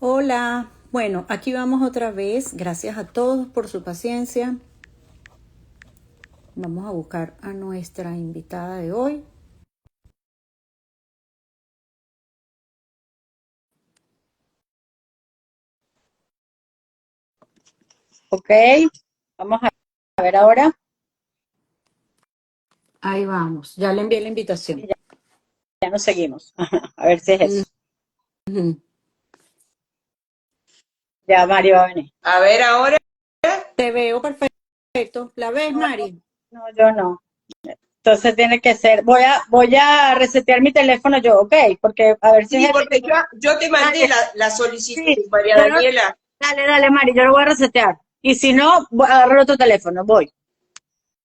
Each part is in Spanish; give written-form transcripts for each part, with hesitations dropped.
Hola, bueno, aquí vamos otra vez. Gracias a todos por su paciencia. Vamos a buscar a nuestra invitada de hoy. Ok, vamos a ver ahora. Ahí vamos, ya le envié la Y invitación. ya nos seguimos. A ver si es eso. Ujú. Ya Mario va a venir. A ver ahora. Te veo perfecto. ¿La ves, No, Mari? no, yo no. Entonces tiene que ser. Voy a resetear mi teléfono yo, ok, porque a ver si es Sí, el porque yo te mandé Dale, la solicitud, sí, María yo lo- Daniela. dale, Mari, yo lo voy a resetear. Y si no, voy a agarrar otro teléfono, voy.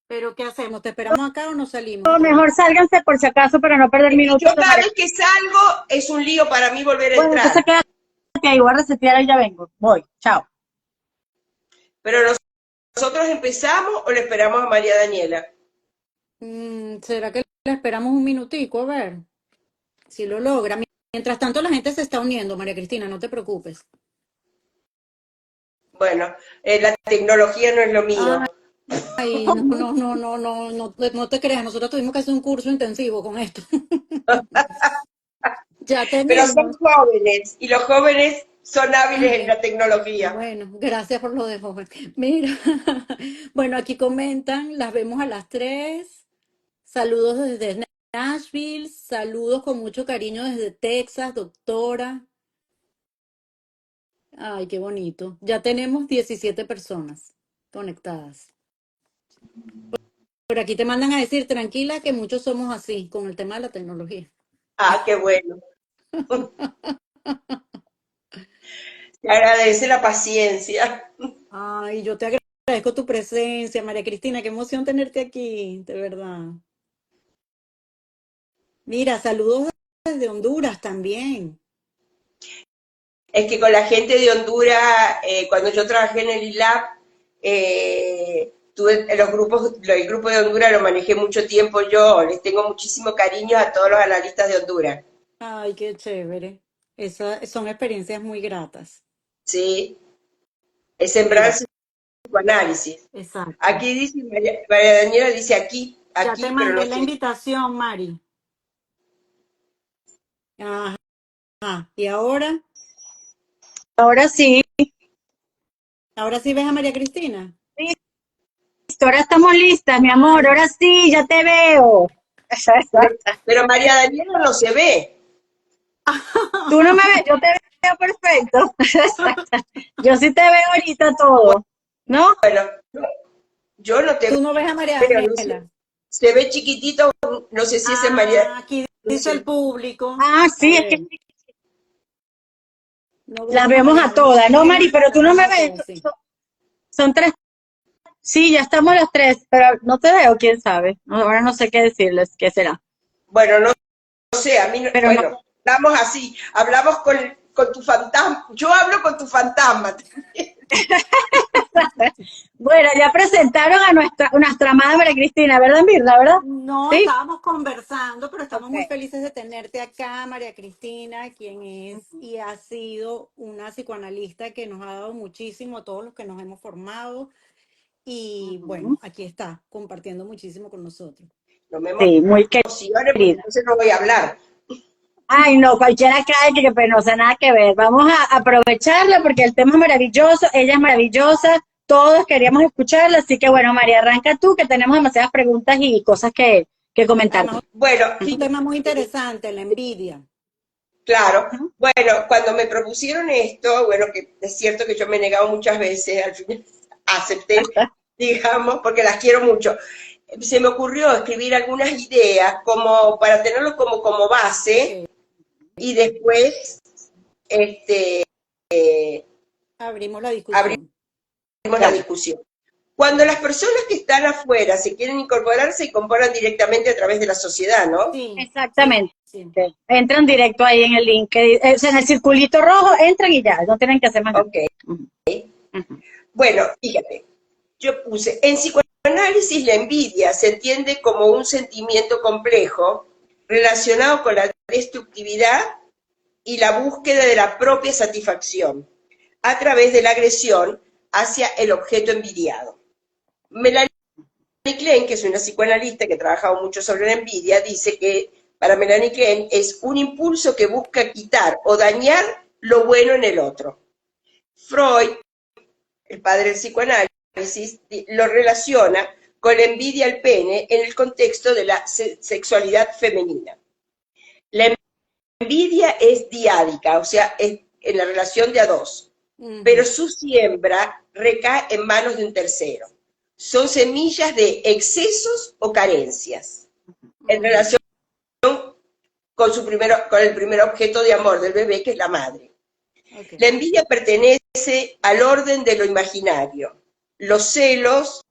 ¿Pero qué hacemos? ¿Te esperamos acá o nos salimos O otra vez? mejor sálganse por si acaso para no perder Es que minutos yo de cada María. vez que salgo es un lío para mí volver a Bueno, entonces entrar. quédate ahí, voy a resetear y ya vengo. Voy, chao. Pero nosotros empezamos o le esperamos a María Daniela. ¿Será que le esperamos un minutico? A ver si lo logra. Mientras tanto, la gente se está uniendo, María Cristina, no te preocupes. Bueno, la tecnología no es lo mío. Ay, no te creas, nosotros tuvimos que hacer un curso intensivo con esto. Ya Pero son tenemos. jóvenes y los jóvenes son hábiles en Ay, la tecnología. bueno, gracias por lo de joven. Mira, bueno, aquí comentan, las vemos a las 3. Saludos desde Nashville, saludos con mucho cariño desde Texas, doctora. Ay, qué bonito. Ya tenemos 17 personas conectadas. Por aquí te mandan a decir, tranquila, que muchos somos así con el tema de la tecnología. Ah, qué bueno. Te agradece la paciencia. Ay, yo te agradezco tu presencia, María Cristina, qué emoción tenerte aquí, de verdad. Mira, saludos desde Honduras también. Es que con la gente de Honduras, cuando yo trabajé en el ILAB, tuve el grupo de Honduras lo manejé mucho tiempo yo, les tengo muchísimo cariño a todos los analistas de Honduras, Ay, qué chévere. Esas son experiencias muy gratas. ¿sí? Es sembrar Mira, su psicoanálisis. exacto. Aquí dice, María Daniela dice aquí, Ya te aquí, pero no mandé la sé. invitación, Mari. Ajá. ¿Y ahora? Ahora sí, ¿Ahora sí ves a María Cristina? listo, ahora estamos listas, mi amor, Ay, ahora sí, ya te veo. Pero, pero María Daniela no se ve. Tú no me ves, yo te veo perfecto. Yo sí te veo ahorita todo, ¿no? Bueno, yo no te ¿tú no ves a María veo, no sé. Daniela? Se ve chiquitito, no sé si esa es María, Aquí no dice el sé. público. Ah, A sí, es que ver, no las vemos a vemos María a todas, ¿no, Mari? Daniela, Pero las tú no me vemos a ves. todas, sí. Son tres. Sí, ya estamos las tres, pero no te veo, quién sabe. Ahora no sé qué decirles, qué será. Bueno, no sé, a mí, Pero no. bueno, hablamos así, hablamos con tu fantasma, yo hablo con tu fantasma. Bueno, ya presentaron a nuestra amada María Cristina, ¿verdad, Mirna? ¿Verdad? No, Sí. estábamos conversando, pero estamos Ok. muy felices de tenerte acá, María Cristina, quien es y ha sido una psicoanalista que nos ha dado muchísimo a todos los que nos hemos formado. Y Ujú. bueno, aquí está, compartiendo muchísimo con nosotros. No me Sí, muy emocione porque querida. entonces no voy a hablar. Ay, no, cualquiera cae que penosa, nada que ver. Vamos a aprovecharla porque el tema es maravilloso, ella es maravillosa, todos queríamos escucharla, así que bueno, María, arranca tú, que tenemos demasiadas preguntas y cosas que comentar. Además, Bueno, un tema muy interesante, la envidia. claro, Ujú. bueno, cuando me propusieron esto, bueno, que es cierto que yo me he negado muchas veces, al final acepté, digamos, porque las quiero mucho. Se me ocurrió escribir algunas ideas como para tenerlo como Ok, base y después este, abrimos la abrimos discusión. la discusión. Cuando las personas que están afuera se quieren incorporar, se incorporan directamente a través de la sociedad, ¿no? Sí, sí, Exactamente. sí. Entran directo ahí en el link, en el circulito rojo, entran y ya, no tienen que hacer más nada. Ok. Ujú, ujú. Bueno, fíjate, yo puse, en psicoanálisis la envidia se entiende como un sentimiento complejo relacionado con la destructividad y la búsqueda de la propia satisfacción a través de la agresión hacia el objeto envidiado. Melanie Klein, que es una psicoanalista que ha trabajado mucho sobre la envidia, dice que para Melanie Klein es un impulso que busca quitar o dañar lo bueno en el otro. Freud, el padre del psicoanálisis, lo relaciona con la envidia al pene en el contexto de la sexualidad femenina. La envidia es diádica, o sea, es en la relación de a dos, pero su siembra recae en manos de un tercero. Son semillas de excesos o carencias en relación con el primer objeto de amor del bebé, que es la madre. Okay. La envidia pertenece al orden de lo imaginario, los celos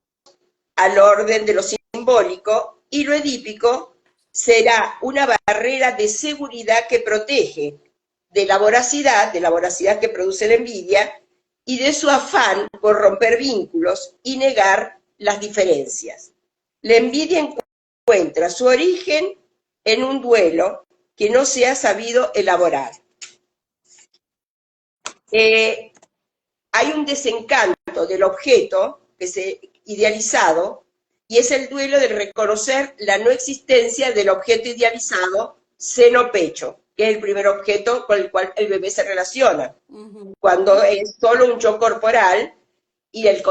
al orden de lo simbólico, y lo edípico será una barrera de seguridad que protege de la voracidad que produce la envidia, y de su afán por romper vínculos y negar las diferencias. La envidia encuentra su origen en un duelo que no se ha sabido elaborar. Hay un desencanto del objeto que se idealizado, y es el duelo de reconocer la no existencia del objeto idealizado, seno-pecho, que es el primer objeto con el cual el bebé se relaciona. Cuando es solo un yo corporal, y el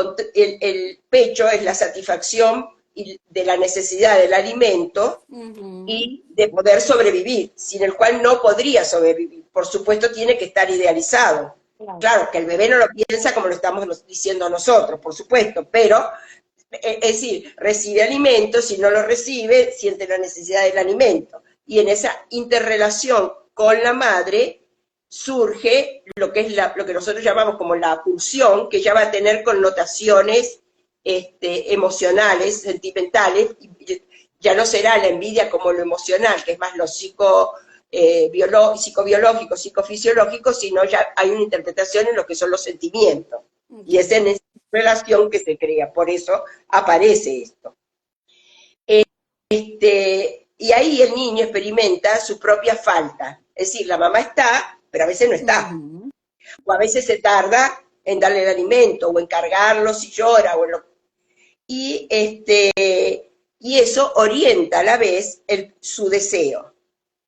pecho es la satisfacción de la necesidad del alimento y de poder sobrevivir, sin el cual no podría sobrevivir. Por supuesto, tiene que estar idealizado. Claro, que el bebé no lo piensa como lo estamos diciendo nosotros, por supuesto, pero, es decir, recibe alimento, si no lo recibe, siente la necesidad del alimento. Y en esa interrelación con la madre surge lo que es lo que nosotros llamamos como la pulsión, que ya va a tener connotaciones emocionales, sentimentales, y ya no será la envidia como lo emocional, que es más lo psicobiológico, psicofisiológico, sino ya hay una interpretación en lo que son los sentimientos. Y es en esa relación que se crea, por eso aparece esto. Y ahí el niño experimenta su propia falta, es decir, la mamá está, pero a veces no está, o a veces se tarda en darle el alimento, o en cargarlo si llora, y eso orienta a la vez su deseo,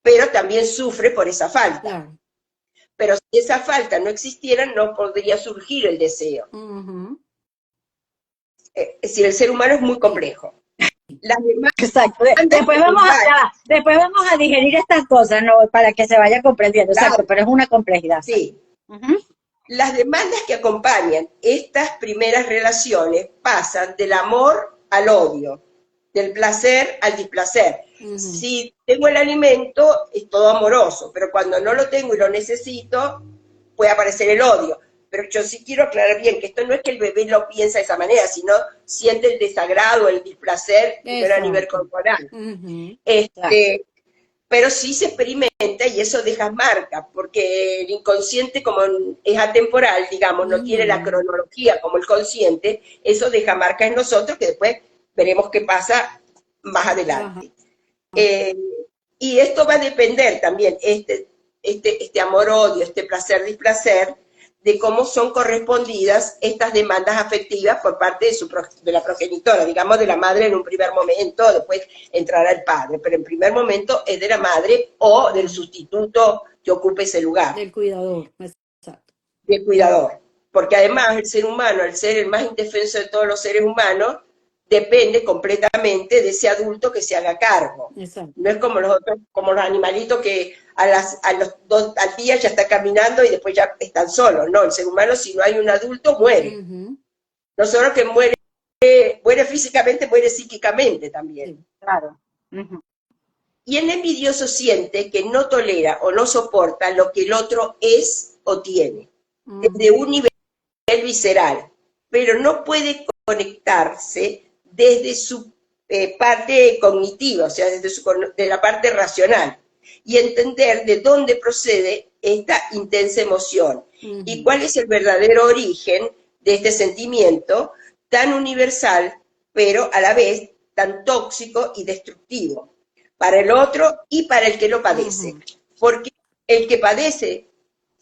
pero también sufre por esa falta. Claro. Pero si esa falta no existiera, no podría surgir el deseo. Es decir, el ser humano es muy complejo. Las demás, exacto. Después vamos a digerir estas cosas, ¿no? Para que se vaya comprendiendo. Claro. Exacto, pero es una complejidad. Sí. Las demandas que acompañan estas primeras relaciones pasan del amor al odio, del placer al displacer. Si tengo el alimento, es todo amoroso, pero cuando no lo tengo y lo necesito, puede aparecer el odio. Pero yo sí quiero aclarar bien que esto no es que el bebé lo piensa de esa manera, sino siente el desagrado, el displacer, pero a nivel corporal. Pero sí se experimenta y eso deja marca, porque el inconsciente, como es atemporal, digamos, no tiene la cronología como el consciente, eso deja marca en nosotros que después veremos qué pasa más adelante. Y esto va a depender también, este amor-odio, este placer-displacer, de cómo son correspondidas estas demandas afectivas por parte de la progenitora, digamos de la madre en un primer momento, después entrará el padre, pero en primer momento es de la madre o del sustituto que ocupe ese lugar. Del cuidador, exacto. Del cuidador, porque además el ser humano, al ser el más indefenso de todos los seres humanos, depende completamente de ese adulto que se haga cargo. Exacto. No es como los otros, como los animalitos que al día ya está caminando y después ya están solos. No, el ser humano, si no hay un adulto, muere. No solo que muere físicamente, muere psíquicamente también. Sí, claro. Y el envidioso siente que no tolera o no soporta lo que el otro es o tiene, desde un nivel visceral, pero no puede conectarse desde su parte cognitiva, o sea, de la parte racional, y entender de dónde procede esta intensa emoción y cuál es el verdadero origen de este sentimiento tan universal, pero a la vez tan tóxico y destructivo para el otro y para el que lo padece. Porque el que padece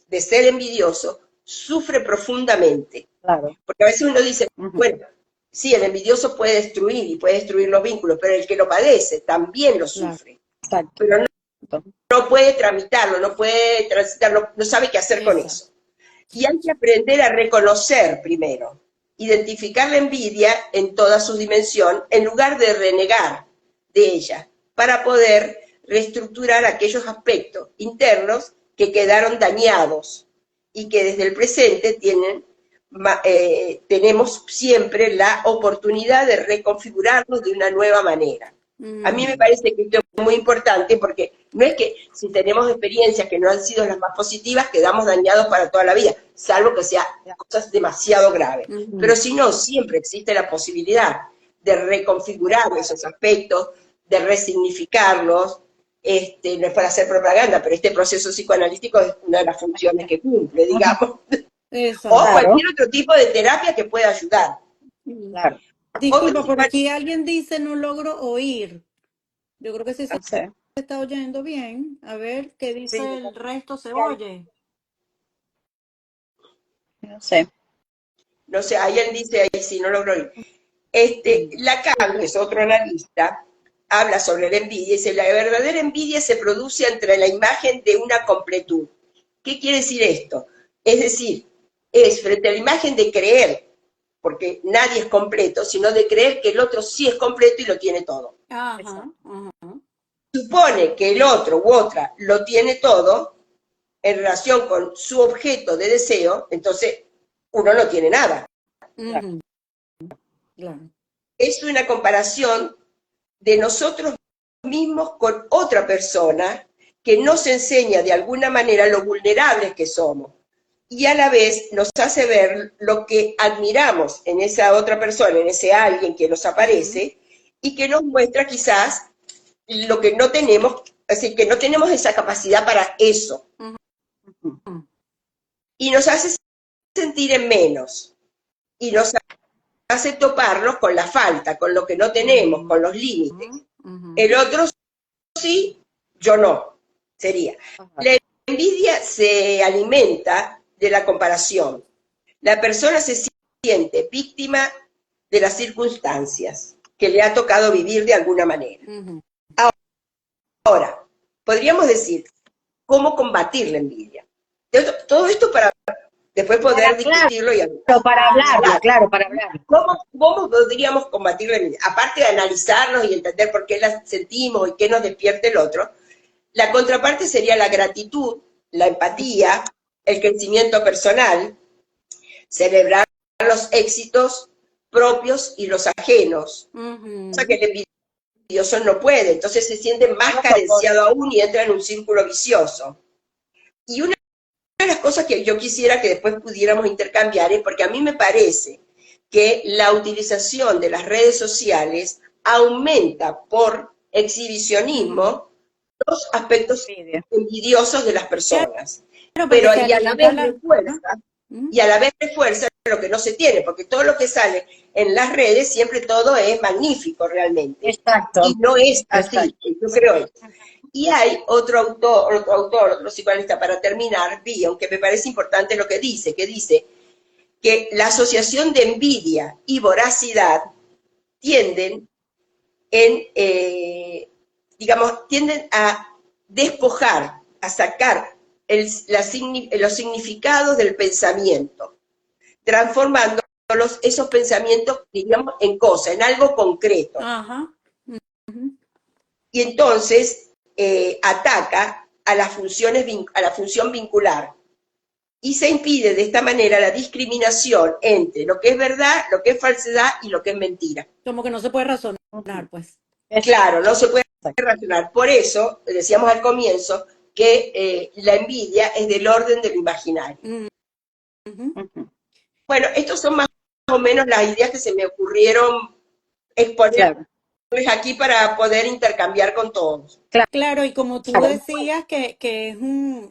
de ser envidioso sufre profundamente. Claro. Porque a veces uno dice, Ujú. bueno, sí, el envidioso puede destruir y puede destruir los vínculos, pero el que lo padece también lo Claro. sufre. Exacto. Pero no puede tramitarlo, no puede transitarlo, no sabe qué hacer con Exacto. eso. Y hay que aprender a reconocer primero, identificar la envidia en toda su dimensión, en lugar de renegar de ella, para poder reestructurar aquellos aspectos internos que quedaron dañados y que desde el presente tenemos siempre la oportunidad de reconfigurarnos de una nueva manera. A mí me parece que esto es muy importante porque no es que si tenemos experiencias que no han sido las más positivas, quedamos dañados para toda la vida, salvo que sean cosas demasiado graves. Pero si no, siempre existe la posibilidad de reconfigurar esos aspectos, de resignificarlos. No es para hacer propaganda, pero este proceso psicoanalítico es una de las funciones que cumple, digamos. Exacto. O Claro. cualquier otro tipo de terapia que pueda ayudar. Claro. Disculpa, Otro por aquí alguien dice no logro oír. Yo creo que sí se No sé. está oyendo bien. A ver, ¿qué Sí, dice el resto? ¿Se oye? no sé. No sé, alguien dice ahí, sí, no logro oír. Lacan, que es otro analista, habla sobre la envidia y dice, la verdadera envidia se produce entre la imagen de una completud. ¿Qué quiere decir esto? Es decir, es frente a la imagen de creer, porque nadie es completo, sino de creer que el otro sí es completo y lo tiene todo. Ajá, ajá. Supone que el otro u otra lo tiene todo en relación con su objeto de deseo, entonces uno no tiene nada. Ujú, claro. Es una comparación de nosotros mismos con otra persona que nos enseña de alguna manera lo vulnerables que somos y a la vez nos hace ver lo que admiramos en esa otra persona, en ese alguien que nos aparece y que nos muestra quizás lo que no tenemos, es decir, que no tenemos esa capacidad para eso y nos hace sentir en menos y nos hace toparnos con la falta, con lo que no tenemos, con los límites. El otro sí, yo no, sería. La envidia se alimenta de la comparación. La persona se siente víctima de las circunstancias que le ha tocado vivir de alguna manera. Ahora, podríamos decir, ¿cómo combatir la envidia? Todo esto para después poder discutirlo y hablar. Pero para hablarlo, claro, para hablarlo. ¿Cómo podríamos combatir la envidia? Aparte de analizarnos y entender por qué la sentimos y qué nos despierta el otro, la contraparte sería la gratitud, la empatía, el crecimiento personal, celebrar los éxitos propios y los ajenos, cosa que el envidioso no puede, entonces se siente más carenciado aún y entra en un círculo vicioso. Y una de las cosas que yo quisiera que después pudiéramos intercambiar es porque a mí me parece que la utilización de las redes sociales aumenta por exhibicionismo los aspectos envidiosos de las personas. Claro, Pero porque se y a la alimenta vez refuerza, y a la vez refuerza lo que no se tiene, porque todo lo que sale en las redes, siempre todo es magnífico realmente. Exacto. Y no es así, yo creo. Y hay otro psicoanalista para terminar, Bion, que me parece importante lo que dice que la asociación de envidia y voracidad tienden tienden a despojar, a sacar los significados del pensamiento, transformando esos pensamientos, digamos, en cosas, en algo concreto. Ajá. Y entonces ataca a las funciones, a la función vincular. Y se impide de esta manera la discriminación entre lo que es verdad, lo que es falsedad y lo que es mentira. Como que no se puede razonar, pues. Claro, no se puede razonar. Por eso, decíamos al comienzo, que la envidia es del orden de lo imaginario. Bueno, estos son más o menos las ideas que se me ocurrieron exponer aquí para poder intercambiar con todos. Claro, y como tú decías que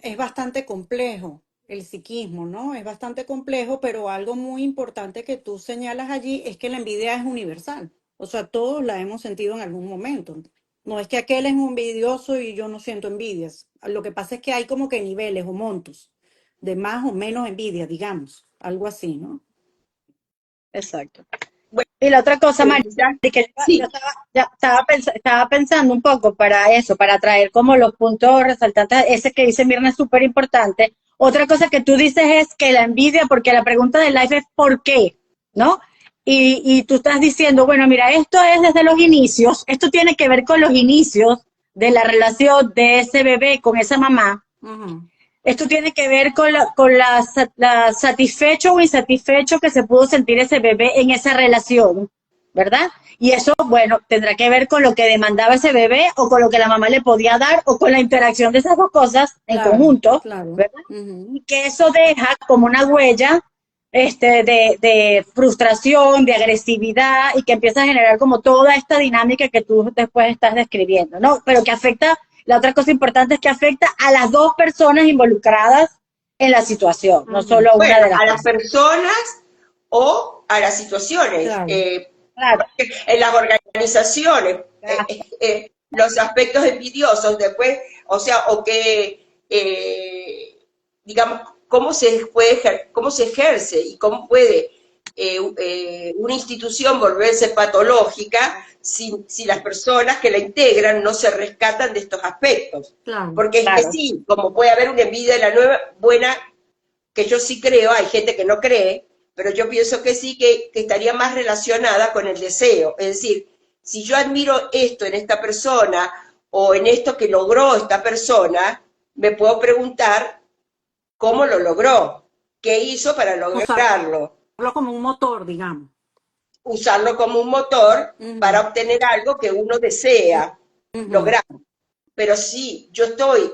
es bastante complejo el psiquismo, ¿no? Es bastante complejo, pero algo muy importante que tú señalas allí es que la envidia es universal. O sea, todos la hemos sentido en algún momento. No es que aquel es un envidioso y yo no siento envidias. Lo que pasa es que hay como que niveles o montos de más o menos envidia, digamos, algo así, ¿no? Exacto. Bueno, Y la otra cosa, pero Mari, quizás, que yo sí, estaba pensando un poco para eso, para traer como los puntos resaltantes, ese que dice Mirna es súper importante. Otra cosa que tú dices es que la envidia, porque la pregunta del live es ¿por qué? ¿No? Y tú estás diciendo, bueno, mira, esto es desde los inicios, esto tiene que ver con los inicios de la relación de ese bebé con esa mamá. Ujú. Esto tiene que ver con la satisfecho o insatisfecho que se pudo sentir ese bebé en esa relación, ¿verdad? Y eso, bueno, tendrá que ver con lo que demandaba ese bebé o con lo que la mamá le podía dar o con la interacción de esas dos cosas en Claro, conjunto, claro. ¿verdad? Ujú. Y que eso deja como una huella de frustración, de agresividad y que empieza a generar como toda esta dinámica que tú después estás describiendo, ¿no? Pero que afecta, la otra cosa importante es que afecta a las dos personas involucradas en la situación, no Ujú. solo a una bueno, de las a las personas. personas o a las situaciones. Claro, Claro, En las organizaciones, gracias. los aspectos envidiosos después, o sea, o que, digamos, cómo se ejerce y cómo puede una institución volverse patológica si las personas que la integran no se rescatan de estos aspectos. claro. Porque es que Claro. sí, como puede haber una envidia de la nueva buena, que yo sí creo, hay gente que no cree, pero yo pienso que sí, que estaría más relacionada con el deseo. Es decir, si yo admiro esto en esta persona o en esto que logró esta persona, me puedo preguntar cómo lo logró, qué hizo para Usarlo lograrlo, como un motor, digamos. usarlo como un motor para Ujú, obtener algo que uno desea ujú. lograr. Pero si yo estoy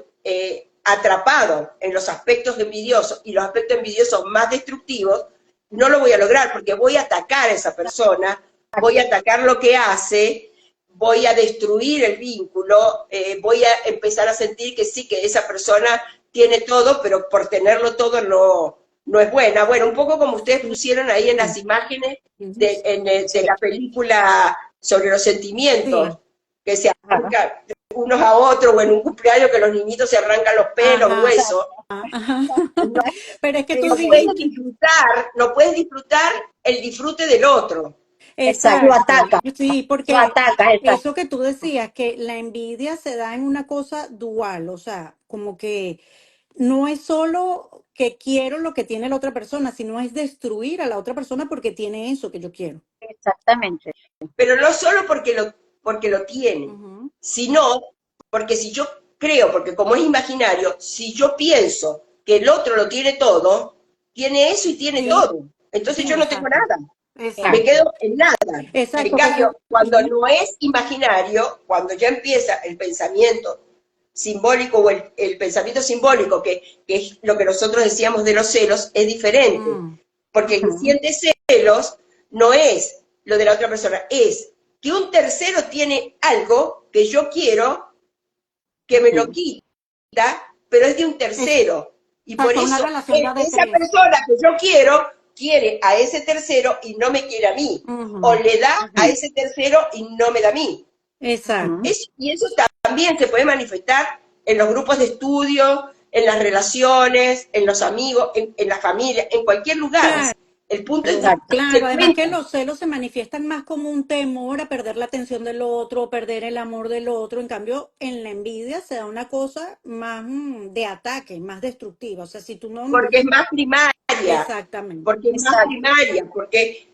atrapado en los aspectos envidiosos y los aspectos envidiosos más destructivos, no lo voy a lograr porque voy a atacar a esa persona, voy a atacar lo que hace, voy a destruir el vínculo, voy a empezar a sentir que sí, que esa persona tiene todo, pero por tenerlo todo no es buena. Bueno, un poco como ustedes Sí, pusieron ahí en las sí, imágenes de Sí. la película sobre los sentimientos, sí. que se Ajá. arrancan unos a otros, o en un cumpleaños que los niñitos se arrancan los pelos, Ajá, huesos. Exacto. ajá. No, Pero es que tú Sí, puedes dijiste, disfrutar, no puedes disfrutar el disfrute del otro. exacto. Lo exacto, ataca, sí, lo porque ataca, exacto. eso que tú decías, que la envidia se da en una cosa dual, o sea, como que no es solo que quiero lo que tiene la otra persona, sino es destruir a la otra persona porque tiene eso que yo quiero. Exactamente. Pero no solo porque lo tiene, Ujú. sino porque si yo creo, porque como es imaginario, si yo pienso que el otro lo tiene todo, tiene eso y tiene Sí, todo. Entonces sí, yo no tengo exacto, nada, me exacto, quedo en nada. En exacto, porque, cambio, cuando ujú, no es imaginario, cuando ya empieza el pensamiento simbólico o el pensamiento simbólico, que es lo que nosotros decíamos de los celos, es diferente. mm, Porque el que Ujú. siente celos no es lo de la otra persona, es que un tercero tiene algo que yo quiero que me lo Ujú. quita, pero es de un tercero. Y por exacto, una eso relación ya de esa tres. persona que yo quiero quiere a ese tercero y no me quiere a mí. O Ujú, le da a Ujú. ese tercero y no me da a mí. Ujú. exacto, Y eso también se puede manifestar en los grupos de estudio, en las relaciones, en los amigos, en la familia, en cualquier lugar. claro. El punto es Exacto. darse Claro, además que cuenta, los celos se manifiestan más como un temor a perder la atención del otro, perder el amor del otro. En cambio, en la envidia se da una cosa más de ataque, más destructiva. O sea, si tú no... porque es más primaria, Exactamente. porque es más Exacto. primaria, porque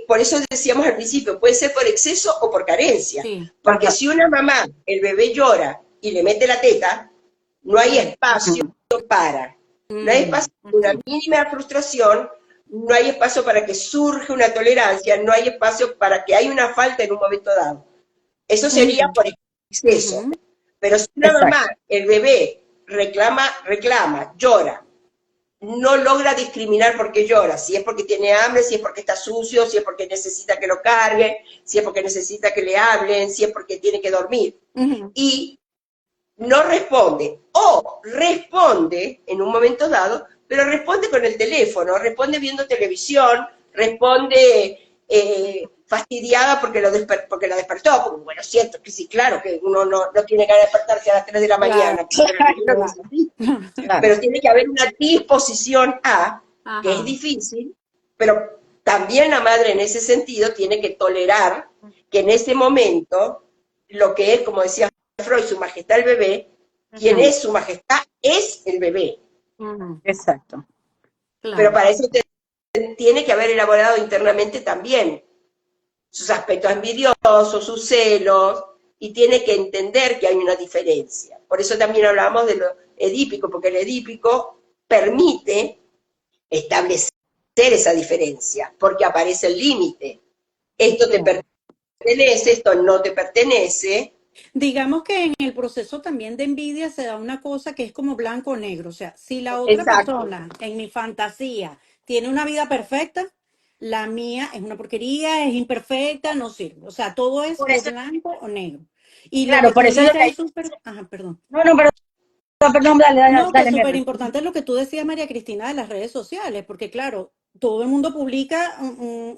por eso decíamos al principio, puede ser por exceso o por carencia. Sí. Porque Ajá. si una mamá, el bebé llora y le mete la teta, no hay Mm, espacio Ujú. para. No hay ujú, espacio para una exacto. mínima frustración, no hay espacio para que surja una tolerancia, no hay espacio para que haya una falta en un momento dado. Eso sería Ujú, por exceso. ujú, Pero si una Exacto. mamá, el bebé, reclama, llora, no logra discriminar por qué llora, si es porque tiene hambre, si es porque está sucio, si es porque necesita que lo carguen, si es porque necesita que le hablen, si es porque tiene que dormir. ujú. Y no responde, o responde en un momento dado, pero responde con el teléfono, responde viendo televisión, responde fastidiada porque, porque la despertó, porque bueno, siento que sí, claro, que uno no tiene que despertarse a las 3 de la mañana, Claro. pero tiene que haber una disposición a, que es Ajá. difícil, pero también la madre en ese sentido tiene que tolerar que en ese momento, lo que es, como decía Freud, su majestad el bebé, quien Ujú. es su majestad es el bebé. Ujú. Exacto. Pero Claro. para eso tiene que haber elaborado internamente también sus aspectos envidiosos, sus celos, y tiene que entender que hay una diferencia. Por eso también hablamos de lo edípico, porque el edípico permite establecer esa diferencia, porque aparece el límite. Esto te Claro. pertenece, esto no te pertenece. Digamos que en el proceso también de envidia se da una cosa que es como blanco o negro. O sea, si la otra Exacto. persona en mi fantasía tiene una vida perfecta, la mía es una porquería, es imperfecta, no sirve. O sea, todo es Por o eso, blanco o negro. Y lo claro, que por tú eso es lo dices que... es súper... Ajá, perdón. No, no, perdón, dale, dale, No, que es dale, súper Mary. importante lo que tú decías, María Cristina, de las redes sociales, porque claro, todo el mundo publica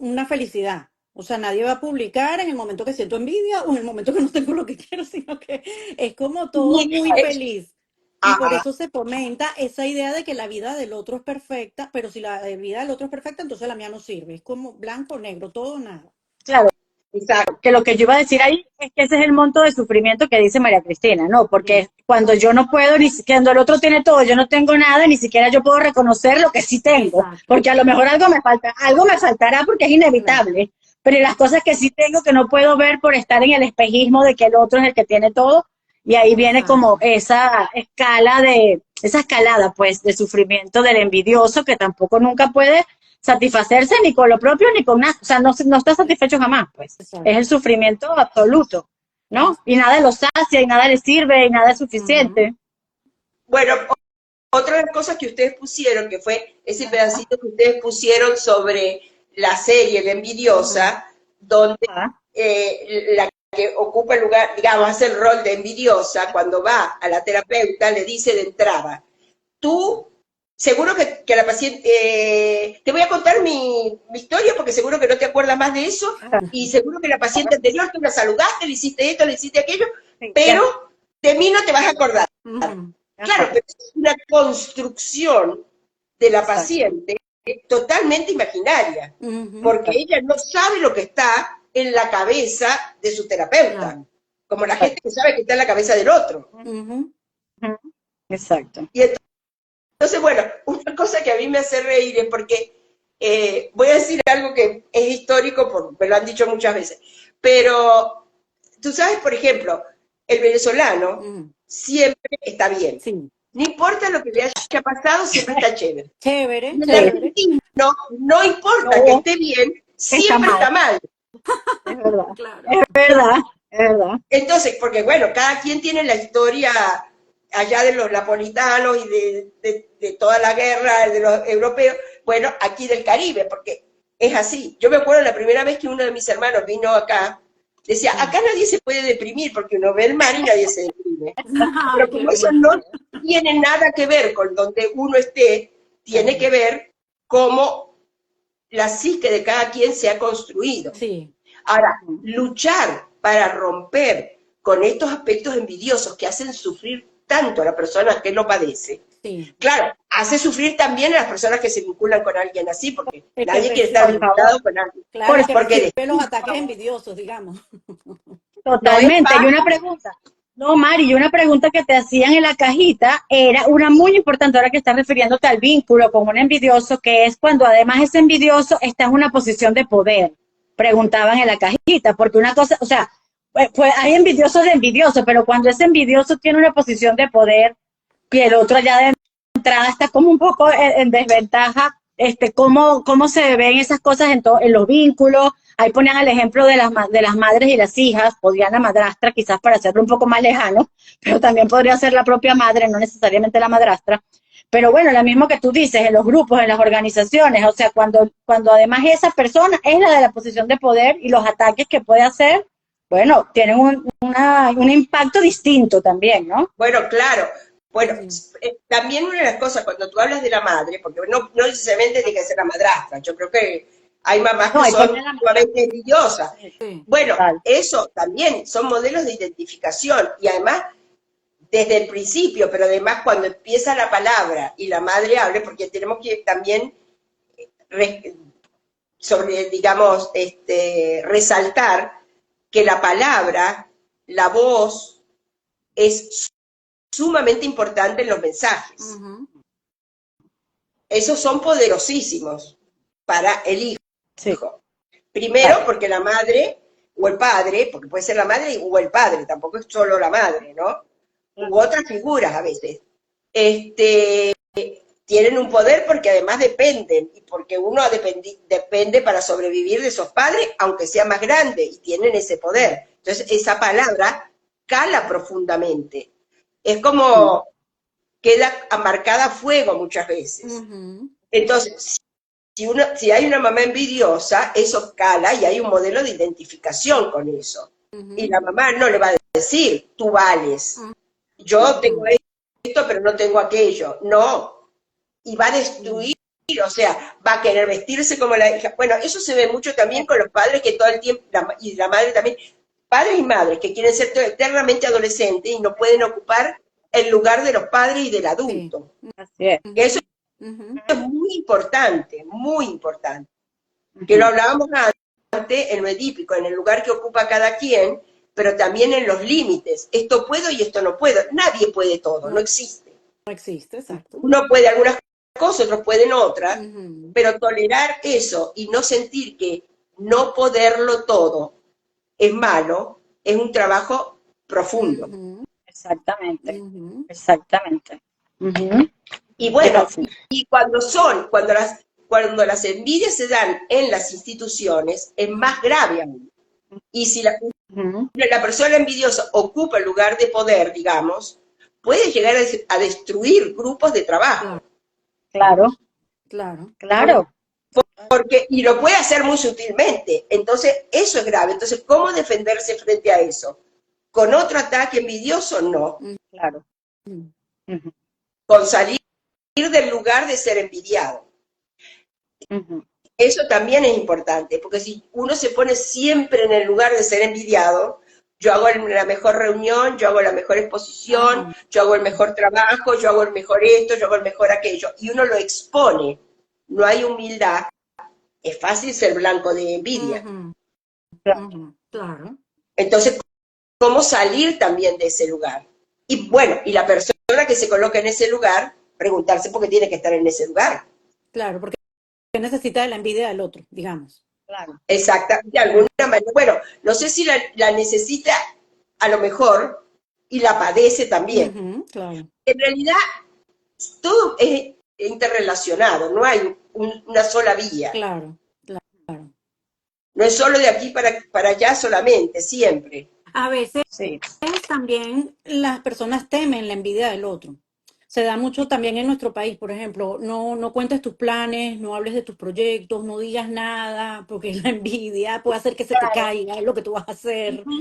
una felicidad. O sea, nadie va a publicar en el momento que siento envidia o en el momento que no tengo lo que quiero, sino que es como todo muy feliz. Y por Ajá, eso se fomenta esa idea de que la vida del otro es perfecta, pero si la vida del otro es perfecta, entonces la mía no sirve. Es como blanco o negro, todo o nada. Claro, exacto. que lo que yo iba a decir ahí es que ese es el monto de sufrimiento que dice María Cristina, ¿no? Mm, Porque cuando yo no puedo, cuando el otro tiene todo, yo no tengo nada, ni siquiera yo puedo reconocer lo que sí tengo, exacto, porque a lo mejor algo me falta, algo me faltará porque es claro, inevitable, pero las cosas que sí tengo que no puedo ver por estar en el espejismo de que el otro es el que tiene todo, y ahí viene como exacto, esa escalada, pues, de sufrimiento del envidioso que tampoco nunca puede satisfacerse ni con lo propio ni con nada, o sea, no está satisfecho jamás, pues. Es el exacto. sufrimiento absoluto, ¿no? Y nada lo sacia, y nada le sirve, y nada es Ujú, suficiente. Bueno, otra de las cosas que ustedes pusieron, que fue ese pedacito que ustedes pusieron sobre la serie de ujú. Envidiosa, donde Ah, la que ocupa el lugar, digamos, hace el rol de envidiosa, cuando va a la terapeuta, le dice de entrada, tú, seguro que la paciente, te voy a contar mi historia porque seguro que no te acuerdas más de eso, y seguro que la paciente anterior tú la saludaste, le hiciste esto, le hiciste aquello, sí, ya. pero de mí no te vas a acordar. Ujú, Claro, Ajá, pero es una construcción de la exacto. paciente totalmente imaginaria, ujú, porque ella no sabe lo que está en la cabeza de su terapeuta, claro. como la gente que sabe que está en la cabeza del otro. Ujú, Exacto. Y entonces, bueno, una cosa que a mí me hace reír es porque voy a decir algo que es histórico, me lo han dicho muchas veces, pero tú sabes, por ejemplo, el venezolano ujú. siempre está bien. Sí, No importa lo que le haya pasado, siempre está chévere. chévere, Y el Sí, chévere. argentino no importa que no, esté bien, está siempre mal, está mal. es verdad, Claro. es verdad, es verdad. Entonces, porque bueno, cada quien tiene la historia allá de los napolitanos y de toda la guerra de los europeos, bueno, aquí del Caribe, porque es así. Yo me acuerdo la primera vez que uno de mis hermanos vino acá, decía, Sí. acá nadie se puede deprimir porque uno ve el mar y nadie se deprime. Ay, Pero qué como eso risa. no tiene nada que ver con donde uno esté, tiene Claro. que ver cómo la psique de cada quien se ha construido. Sí, Ahora, luchar para romper con estos aspectos envidiosos que hacen sufrir tanto a la persona que lo padece, sí. claro, hace sufrir también a las personas que se vinculan con alguien así, porque El que nadie quiere estar Por recibe, favor, vinculado con alguien. claro, por el que Porque recibe los ataques envidiosos, digamos. no es totalmente. Y una fácil. pregunta. No, Mari, y una pregunta que te hacían en la cajita era una muy importante ahora que estás refiriéndote al vínculo con un envidioso, que es cuando además ese envidioso está en una posición de poder. Preguntaban en la cajita, porque una cosa, o sea, pues hay envidiosos de envidiosos, pero cuando ese envidioso tiene una posición de poder y el otro ya de entrada está como un poco en desventaja, cómo se ven esas cosas en los vínculos. Ahí ponían el ejemplo de las madres y las hijas, podrían la madrastra, quizás para hacerlo un poco más lejano, pero también podría ser la propia madre, no necesariamente la madrastra. Pero bueno, lo mismo que tú dices, en los grupos, en las organizaciones, o sea, cuando además esa persona es la de la posición de poder y los ataques que puede hacer, bueno, tienen un impacto distinto también, ¿no? Bueno, claro. Bueno, Sí. también una de las cosas, cuando tú hablas de la madre, porque no necesariamente tiene que ser la madrastra, yo creo que Hay mamás No, que y son ponle la mamá. sumamente envidiosas. Sí. Bueno, Total. eso también son modelos de identificación y además desde el principio, pero además cuando empieza la palabra y la madre habla, porque tenemos que también sobre, digamos, resaltar que la palabra, la voz, es sumamente importante en los mensajes. Ujú. Esos son poderosísimos para el hijo. Sí, Primero, claro. porque la madre o el padre, porque puede ser la madre o el padre, tampoco es solo la madre, ¿no? U otras figuras a veces. Este, tienen un poder porque además dependen, y porque uno depende para sobrevivir de esos padres, aunque sea más grande, y tienen ese poder. Entonces, esa palabra cala profundamente. Es como queda marcada a fuego muchas veces. Ujú. Entonces, si hay una mamá envidiosa, eso cala y hay un modelo de identificación con eso. Y Ujú. la mamá no le va a decir, tú vales, yo tengo Ujú. esto, pero no tengo aquello. No, y va a destruir, o sea, va a querer vestirse como la hija. Bueno, eso se ve mucho también con los padres que todo el tiempo, y la madre también, padres y madres que quieren ser eternamente adolescentes y no pueden ocupar el lugar de los padres y del Sí. adulto. Así es. Que eso Ujú. es muy importante. Que lo Ujú. hablábamos antes en lo edípico, en el lugar que ocupa cada quien, pero también en los límites. Esto puedo y esto no puedo. Nadie puede todo, No no existe. existe, exacto. Uno puede algunas cosas, otros pueden otras, Ujú. pero tolerar eso y no sentir que no poderlo todo es malo, es un trabajo profundo. Ujú. Exactamente. Ujú. Exactamente. Ujú. Y Es bueno, así. y cuando las envidias se dan en las instituciones, es más grave aún. Y si Ujú. la persona envidiosa ocupa el lugar de poder, digamos, puede llegar a destruir grupos de Claro, trabajo. Claro, claro. claro. Y lo puede hacer muy sutilmente. Entonces, eso es grave. Entonces, ¿cómo defenderse frente a eso? ¿Con otro ataque envidioso? No. Claro. Ujú. Ujú. Con salir del lugar de ser envidiado. Ujú. Eso también es importante, porque si uno se pone siempre en el lugar de ser envidiado, yo hago la mejor reunión, yo hago la mejor exposición, Ajá. yo hago el mejor trabajo, yo hago el mejor esto, yo hago el mejor aquello, y uno lo expone, no hay humildad, es fácil ser blanco de envidia. Ujú. Claro. Ujú. Claro. Entonces, ¿cómo salir también de ese lugar? Y bueno, y la persona que se coloca en ese lugar, preguntarse por qué tiene que estar en ese lugar. Claro, porque necesita de la envidia del otro, digamos. Claro. Exactamente, de alguna manera. Bueno, no sé si la necesita a lo mejor y la padece también. Ujú. Claro, En realidad, todo es interrelacionado, no hay una sola vía. claro, claro. No es solo de aquí para allá solamente, siempre. A veces Sí. también las personas temen la envidia del otro. Se da mucho también en nuestro país, por ejemplo, no cuentes tus planes, no hables de tus proyectos, no digas nada, porque la envidia puede hacer que se te Claro. caiga lo que tú vas a hacer. Ujú.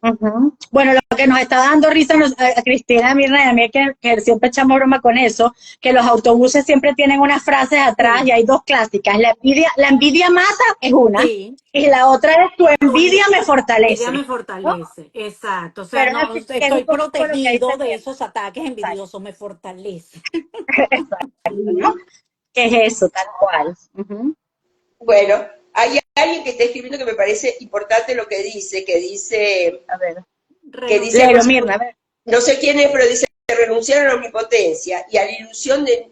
Ujú. Bueno, lo que nos está dando risa a Cristina, Mirna y a mí, que siempre echamos broma con eso, que los autobuses siempre tienen unas frases atrás y Sí, hay dos clásicas. La envidia mata es una, sí, y la otra es tu tu envidia me envidia me fortalece, ¿no? fortalece, exacto. O sea, Pero es no así, que es estoy un poco lo que dice protegido de Mirna. esos ataques Exacto, envidiosos, me fortalece. exacto, ¿no? ¿Qué es eso, tal cual? Ujú. Bueno, hay alguien que está escribiendo que me parece importante lo que A ver, dice algo léelo, así, Mirna, a ver. no sé quién es, pero dice renunciar a la omnipotencia y a la ilusión de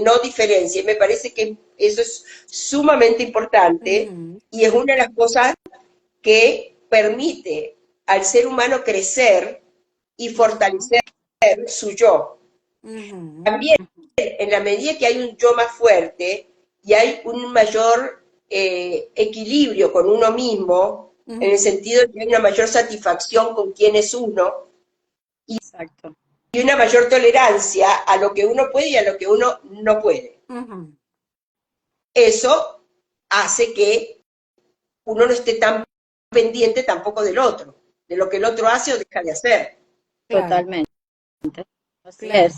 no diferencia. Y me parece que eso es sumamente importante Ujú. y es una de las cosas que permite al ser humano crecer y Ujú. fortalecer su yo. Ujú. También, en la medida que hay un yo más fuerte y hay un mayor equilibrio con uno mismo, en el Ujú. sentido de que hay una mayor satisfacción con quién es uno, Exacto. y una mayor tolerancia a lo que uno puede y a lo que uno no puede. Ujú. Eso hace que uno no esté tan pendiente tampoco del otro, de lo que el otro hace o deja de hacer. Claro, Totalmente. Así claro. es.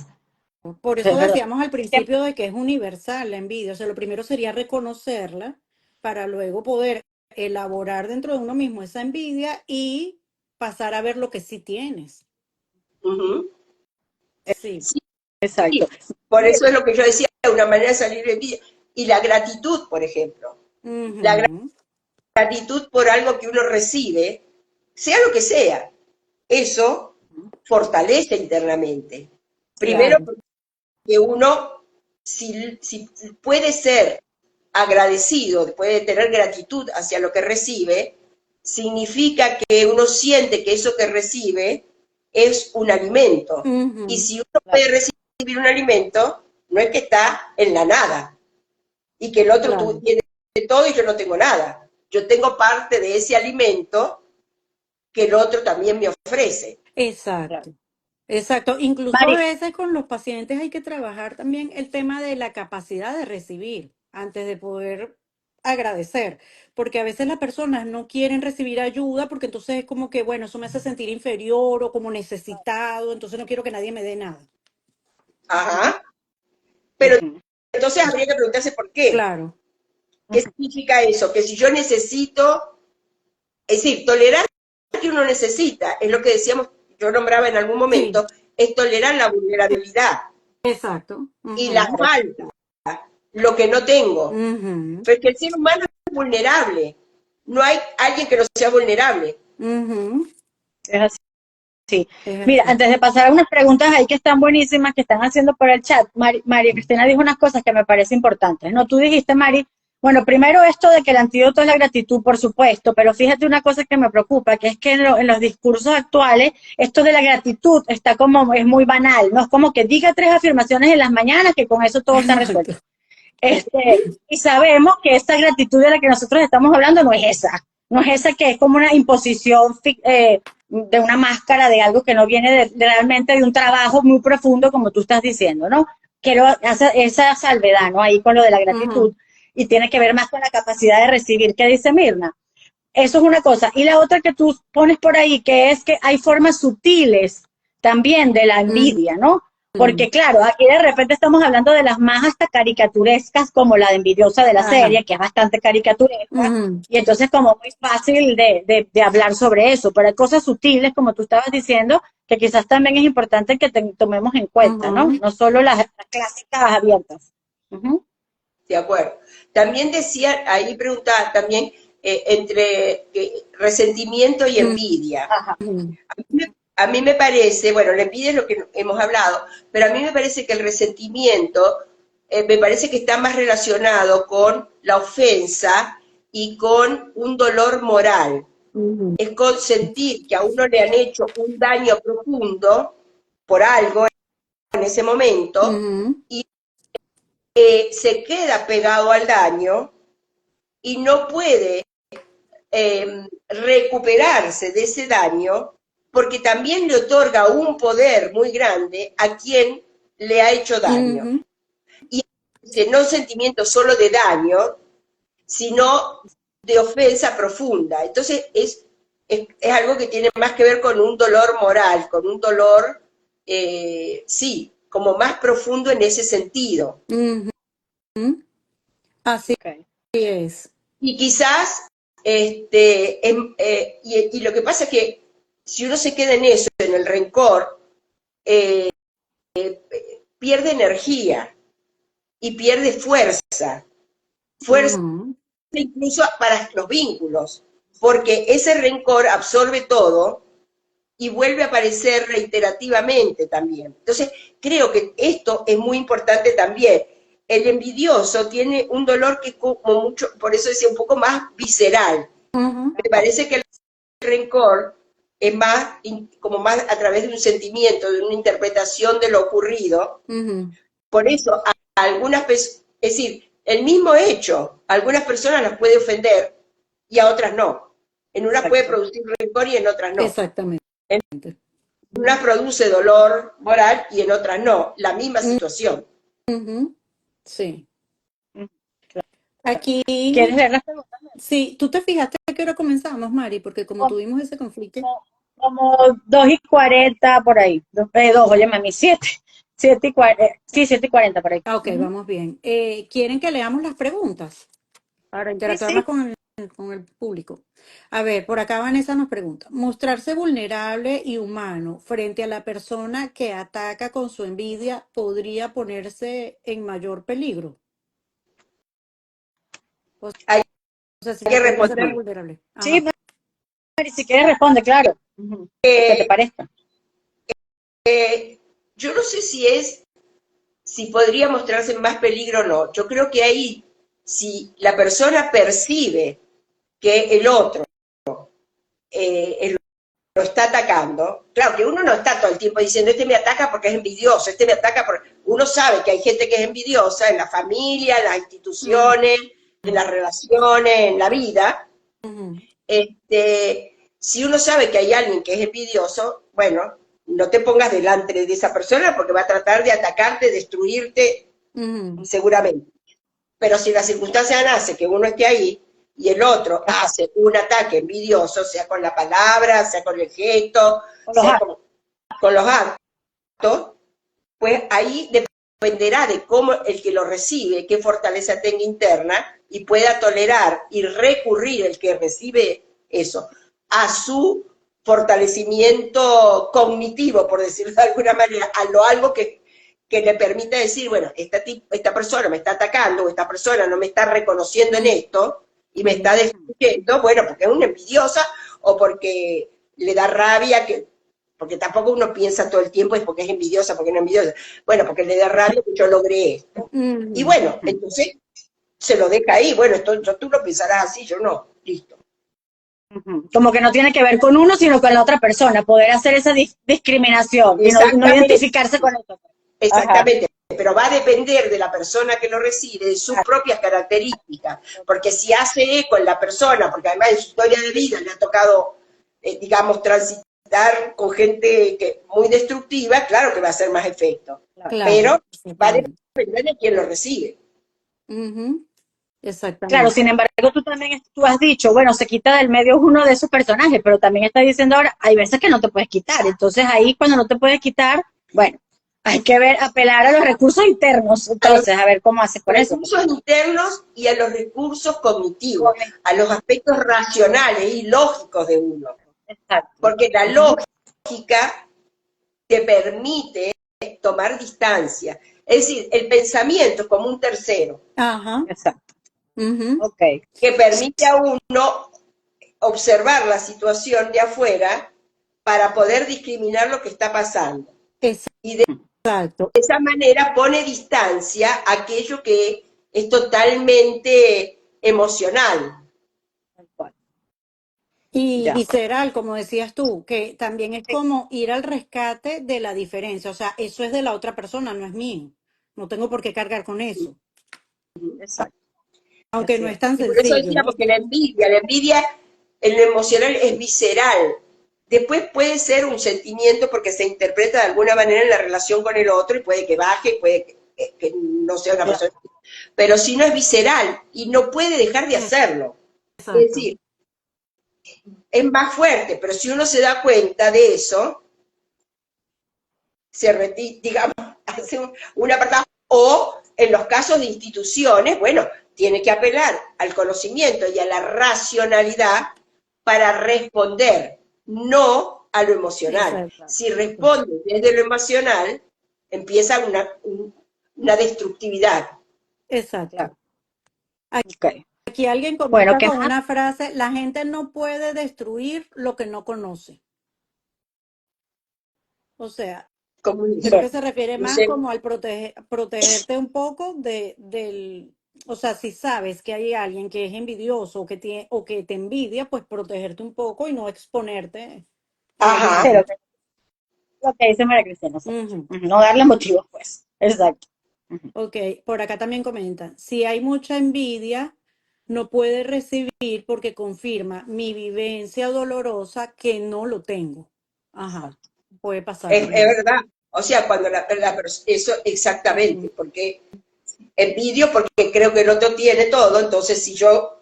Por Es eso verdad. decíamos al principio de que es universal la envidia. O sea, lo primero sería reconocerla para luego poder elaborar dentro de uno mismo esa envidia y pasar a ver lo que sí tienes. Ujú. Sí. Sí, Exacto. por eso es lo que yo decía, una manera de salir de envidia. Y la gratitud, por ejemplo. La Ujú. gratitud por algo que uno recibe, sea lo que sea, eso fortalece internamente. Primero Claro. porque uno, si puede ser agradecido, puede tener gratitud hacia lo que recibe, significa que uno siente que eso que recibe es un alimento. Y Ujú. si uno puede recibir un alimento, no es que está en la nada y que el otro Claro. tiene todo y yo no tengo nada. Yo tengo parte de ese alimento que el otro también me ofrece. Exacto. Exacto. Incluso a Mari, veces con los pacientes hay que trabajar también el tema de la capacidad de recibir antes de poder agradecer, porque a veces las personas no quieren recibir ayuda porque entonces es como que, bueno, eso me hace sentir inferior o como necesitado, entonces no quiero que nadie me dé nada. Ajá. Pero ujú, entonces habría que preguntarse por qué. Claro. ¿Qué ujú, significa eso? Que si yo necesito, es decir, tolerar que uno necesita, es lo que decíamos, yo nombraba en algún Sí, momento, es tolerar la vulnerabilidad exacto. y la Ujú. claro, falta, lo que no tengo. Ujú. Porque el ser humano es vulnerable. No hay alguien que no sea vulnerable. Ujú. es así. Sí. Es Mira, así. antes de pasar a unas preguntas ahí que están buenísimas, que están haciendo por el chat, María Cristina dijo unas cosas que me parecen importantes, ¿no? Tú dijiste, Mari, bueno, primero esto de que el antídoto es la gratitud, por supuesto, pero fíjate una cosa que me preocupa, que es que en los discursos actuales, esto de la gratitud está como, es muy banal, ¿no? Es como que diga 3 afirmaciones en las mañanas que con eso todo está Exacto. resuelto. Y sabemos que esa gratitud de la que nosotros estamos hablando no es esa que es como una imposición de una máscara de algo que no viene realmente de un trabajo muy profundo, como tú estás diciendo, ¿no? Quiero hacer esa salvedad, ¿no? Ahí con lo de la gratitud, Ujú. y tiene que ver más con la capacidad de recibir. ¿Qué dice Mirna? Eso es una cosa. Y la otra que tú pones por ahí, que es que hay formas sutiles también de la envidia, ¿no? Ujú. Porque claro, aquí de repente estamos hablando de las más hasta caricaturescas, como la de envidiosa de la Ajá. serie, que es bastante caricaturesca, Ujú. y entonces como muy fácil de hablar sobre eso, pero hay cosas sutiles, como tú estabas diciendo, que quizás también es importante que tomemos en cuenta, ¿no? Ujú. No solo las clásicas abiertas. Ujú. De acuerdo. También decía, ahí preguntaba también entre resentimiento y envidia. Ajá. Ujú. A mí me parece, bueno, la envidia es lo que hemos hablado, pero a mí me parece que el resentimiento me parece que está más relacionado con la ofensa y con un dolor moral. Ujú. Es con sentir que a uno le han hecho un daño profundo por algo en ese momento Ujú. y se queda pegado al daño y no puede recuperarse de ese daño porque también le otorga un poder muy grande a quien le ha hecho daño. Ujú. Y no un sentimiento solo de daño, sino de ofensa profunda. Entonces es algo que tiene más que ver con un dolor moral, con un dolor, sí, como más profundo en ese sentido. Ujú. Así Okay. es. Y quizás, y lo que pasa es que si uno se queda en eso, en el rencor, eh, pierde energía y pierde fuerza, fuerza Ujú. incluso para los vínculos, porque ese rencor absorbe todo y vuelve a aparecer reiterativamente también. Entonces, creo que esto es muy importante también. El envidioso tiene un dolor que es como mucho, por eso decía, un poco más visceral. Ujú. Me parece que el rencor es más, como más a través de un sentimiento, de una interpretación de lo ocurrido. Ujú. Por eso, a algunas personas, es decir, el mismo hecho, a algunas personas las puede ofender y a otras no. En unas puede Exacto. producir rencor y en otras no. Exactamente. En unas produce dolor moral y en otras no. La misma situación. Ujú. Sí. Mm, ¿Quieres Aquí, leer las preguntas? sí, tú te fijaste a qué hora comenzamos, Mari, porque como tuvimos ese conflicto. Como 2:40 por ahí. Dos, oye, mami, 7. Sí, 7:40 por ahí. Ok, vamos bien. ¿Quieren que leamos las preguntas para Sí, interactuar más sí. con el público? A ver, por acá Vanessa nos pregunta, ¿mostrarse vulnerable y humano frente a la persona que ataca con su envidia podría ponerse en mayor peligro? O Hay sea, si de que repente se pone responder. vulnerable. Sí, Ajá. Mari, si quieres responde, claro. Lo que te parezca. Yo no sé si podría mostrarse en más peligro o no. Yo creo que ahí, si la persona percibe que el otro lo está atacando, claro que uno no está todo el tiempo diciendo, este me ataca porque es envidioso, este me ataca porque... Uno sabe que hay gente que es envidiosa en la familia, en las Ujú, instituciones, en las relaciones, en la vida. ujú, Si uno sabe que hay alguien que es envidioso, bueno, no te pongas delante de esa persona porque va a tratar de atacarte, destruirte, ujú, seguramente. Pero si la circunstancia nace que uno esté ahí y el otro Exacto. hace un ataque envidioso, sea con la palabra, sea con el gesto, Con los sea actos. con los actos, pues ahí dependerá de cómo el que lo recibe, qué fortaleza tenga interna y pueda tolerar y recurrir el que recibe eso a su fortalecimiento cognitivo, por decirlo de alguna manera, a lo algo que le permita decir, bueno, esta persona me está atacando, o esta persona no me está reconociendo en esto y me está destruyendo, bueno, porque es una envidiosa o porque le da rabia que porque tampoco uno piensa todo el tiempo es porque es envidiosa, porque no es envidiosa. Bueno, porque le da rabia que yo logré esto. Y ujú. bueno, entonces se lo deja ahí. Bueno, tú lo pensarás así, yo no. Listo. Como que no tiene que ver con uno, sino con la otra persona. Poder hacer esa discriminación y no Exactamente, identificarse con eso. Ajá. exactamente. Pero va a depender de la persona que lo recibe, de sus propias características. Porque si hace eco en la persona, porque además en su historia de vida le ha tocado, digamos, transitar con gente muy destructiva, claro que va a hacer más efecto. Claro, Pero va a exactamente. depender de quién lo recibe. Ujú, Claro, exactamente. sin embargo, tú has dicho, bueno, se quita del medio uno de esos personajes, pero también está diciendo ahora, hay veces que no te puedes quitar. Entonces ahí cuando no te puedes quitar, bueno, hay que ver, apelar a los recursos internos, A los entonces, a ver cómo hace con eso. recursos internos y a los recursos cognitivos, a los aspectos racionales y lógicos de uno. Exacto. Porque la lógica te permite tomar distancia. Es decir, el pensamiento es como un tercero Ajá. Exacto. Ujú, Ok. que permite a uno observar la situación de afuera para poder discriminar lo que está pasando. Y de exacto. esa manera pone distancia a aquello que es totalmente emocional. Tal cual. Y Ya. visceral, como decías tú, que también es como ir al rescate de la diferencia. O sea, eso es de la otra persona, no es mío. No tengo por qué cargar con eso. Exacto. Aunque Así no es es. tan Y por eso sencillo, decíamos ¿no? que la envidia en lo emocional es visceral. Después puede ser un sentimiento porque se interpreta de alguna manera en la relación con el otro y puede que baje, puede que no sea una Claro. persona. Pero si no es visceral y no puede dejar de hacerlo. Es Exacto. decir, es más fuerte, pero si uno se da cuenta de eso, se retira, digamos, hace una apartado. O en los casos de instituciones, bueno, tiene que apelar al conocimiento y a la racionalidad para responder, no a lo emocional. Exacto. Si responde desde lo emocional, empieza una destructividad. Exacto. Claro. Ok. Aquí alguien Bueno, comenta ¿qué con más? una frase, la gente no puede destruir lo que no conoce. O sea, Como creo dice, que se refiere no más sé, como al protegerte un poco o sea, si sabes que hay alguien que es envidioso o que te envidia, pues protegerte un poco y no exponerte a lo Sí, ajá, mismo. lo que dice María Cristina, exacto. Ujú. No darle motivos, pues. Exacto. Ok, por acá también comentan, si hay mucha envidia, no puede recibir porque confirma mi vivencia dolorosa que no lo tengo. Ajá, Exacto. puede pasar es también. verdad. O sea, cuando eso Ujú, exactamente, porque envidio porque creo que el otro tiene todo, entonces si yo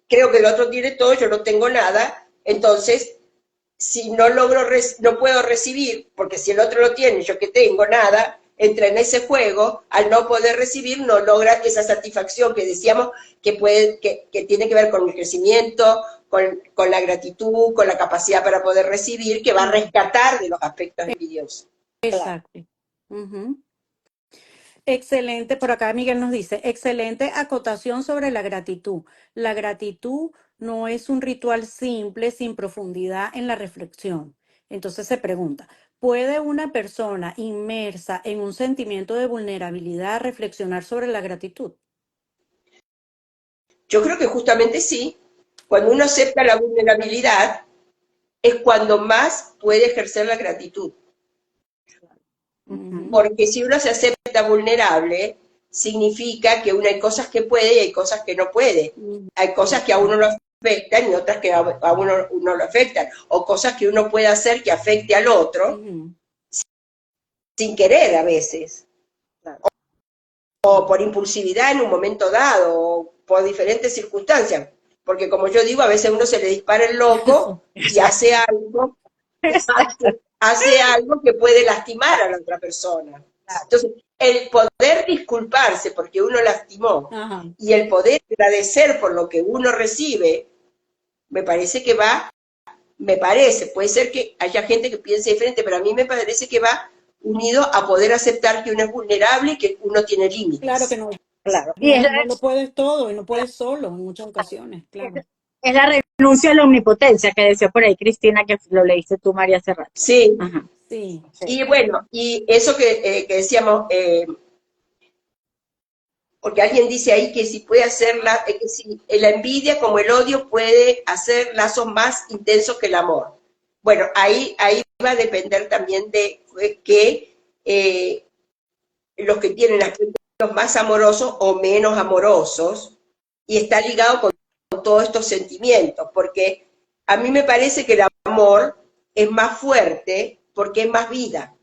creo que el otro tiene todo, yo no tengo nada, entonces si no logro, no puedo recibir, porque si el otro lo tiene, yo que tengo nada, entra en ese juego, al no poder recibir, no logra esa satisfacción que decíamos que tiene que ver con el crecimiento, con la gratitud, con la capacidad para poder recibir, que va a rescatar de los aspectos envidiosos. Exacto. Ujú. Excelente, por acá Miguel nos dice, excelente acotación sobre la gratitud. La gratitud no es un ritual simple sin profundidad en la reflexión. Entonces se pregunta, ¿puede una persona inmersa en un sentimiento de vulnerabilidad reflexionar sobre la gratitud? Yo creo que justamente sí. Cuando uno acepta la vulnerabilidad, es cuando más puede ejercer la gratitud. Ujú, Porque si uno se acepta vulnerable, significa que hay cosas que puede y hay cosas que no puede. ujú, Hay cosas que a uno lo afectan y otras que a uno lo afectan. O cosas que uno puede hacer que afecte al otro ujú. sin querer a veces. O por impulsividad en un momento dado, o por diferentes circunstancias. Porque como yo digo, a veces a uno se le dispara el loco y hace algo, hace algo que puede lastimar a la otra persona. Entonces, el poder disculparse porque uno lastimó Ajá. y el poder agradecer por lo que uno recibe, me parece que puede ser que haya gente que piense diferente, pero a mí me parece que va unido a poder aceptar que uno es vulnerable y que uno tiene Claro que límites. no, Claro. Y no, no lo puedes todo y no puedes solo en muchas ocasiones, claro. es la renuncia a la omnipotencia que decía por ahí Cristina, que lo leíste tú, María, hace rato. Sí, Ajá. Sí. y bueno, y eso que decíamos, porque alguien dice ahí que si puede hacer que si la envidia como el odio puede hacer lazos más intensos que el amor. Bueno, ahí va a depender también de que los que tienen aspectos más amorosos o menos amorosos, y está ligado con todos estos sentimientos, porque a mí me parece que el amor es más fuerte porque es más vida,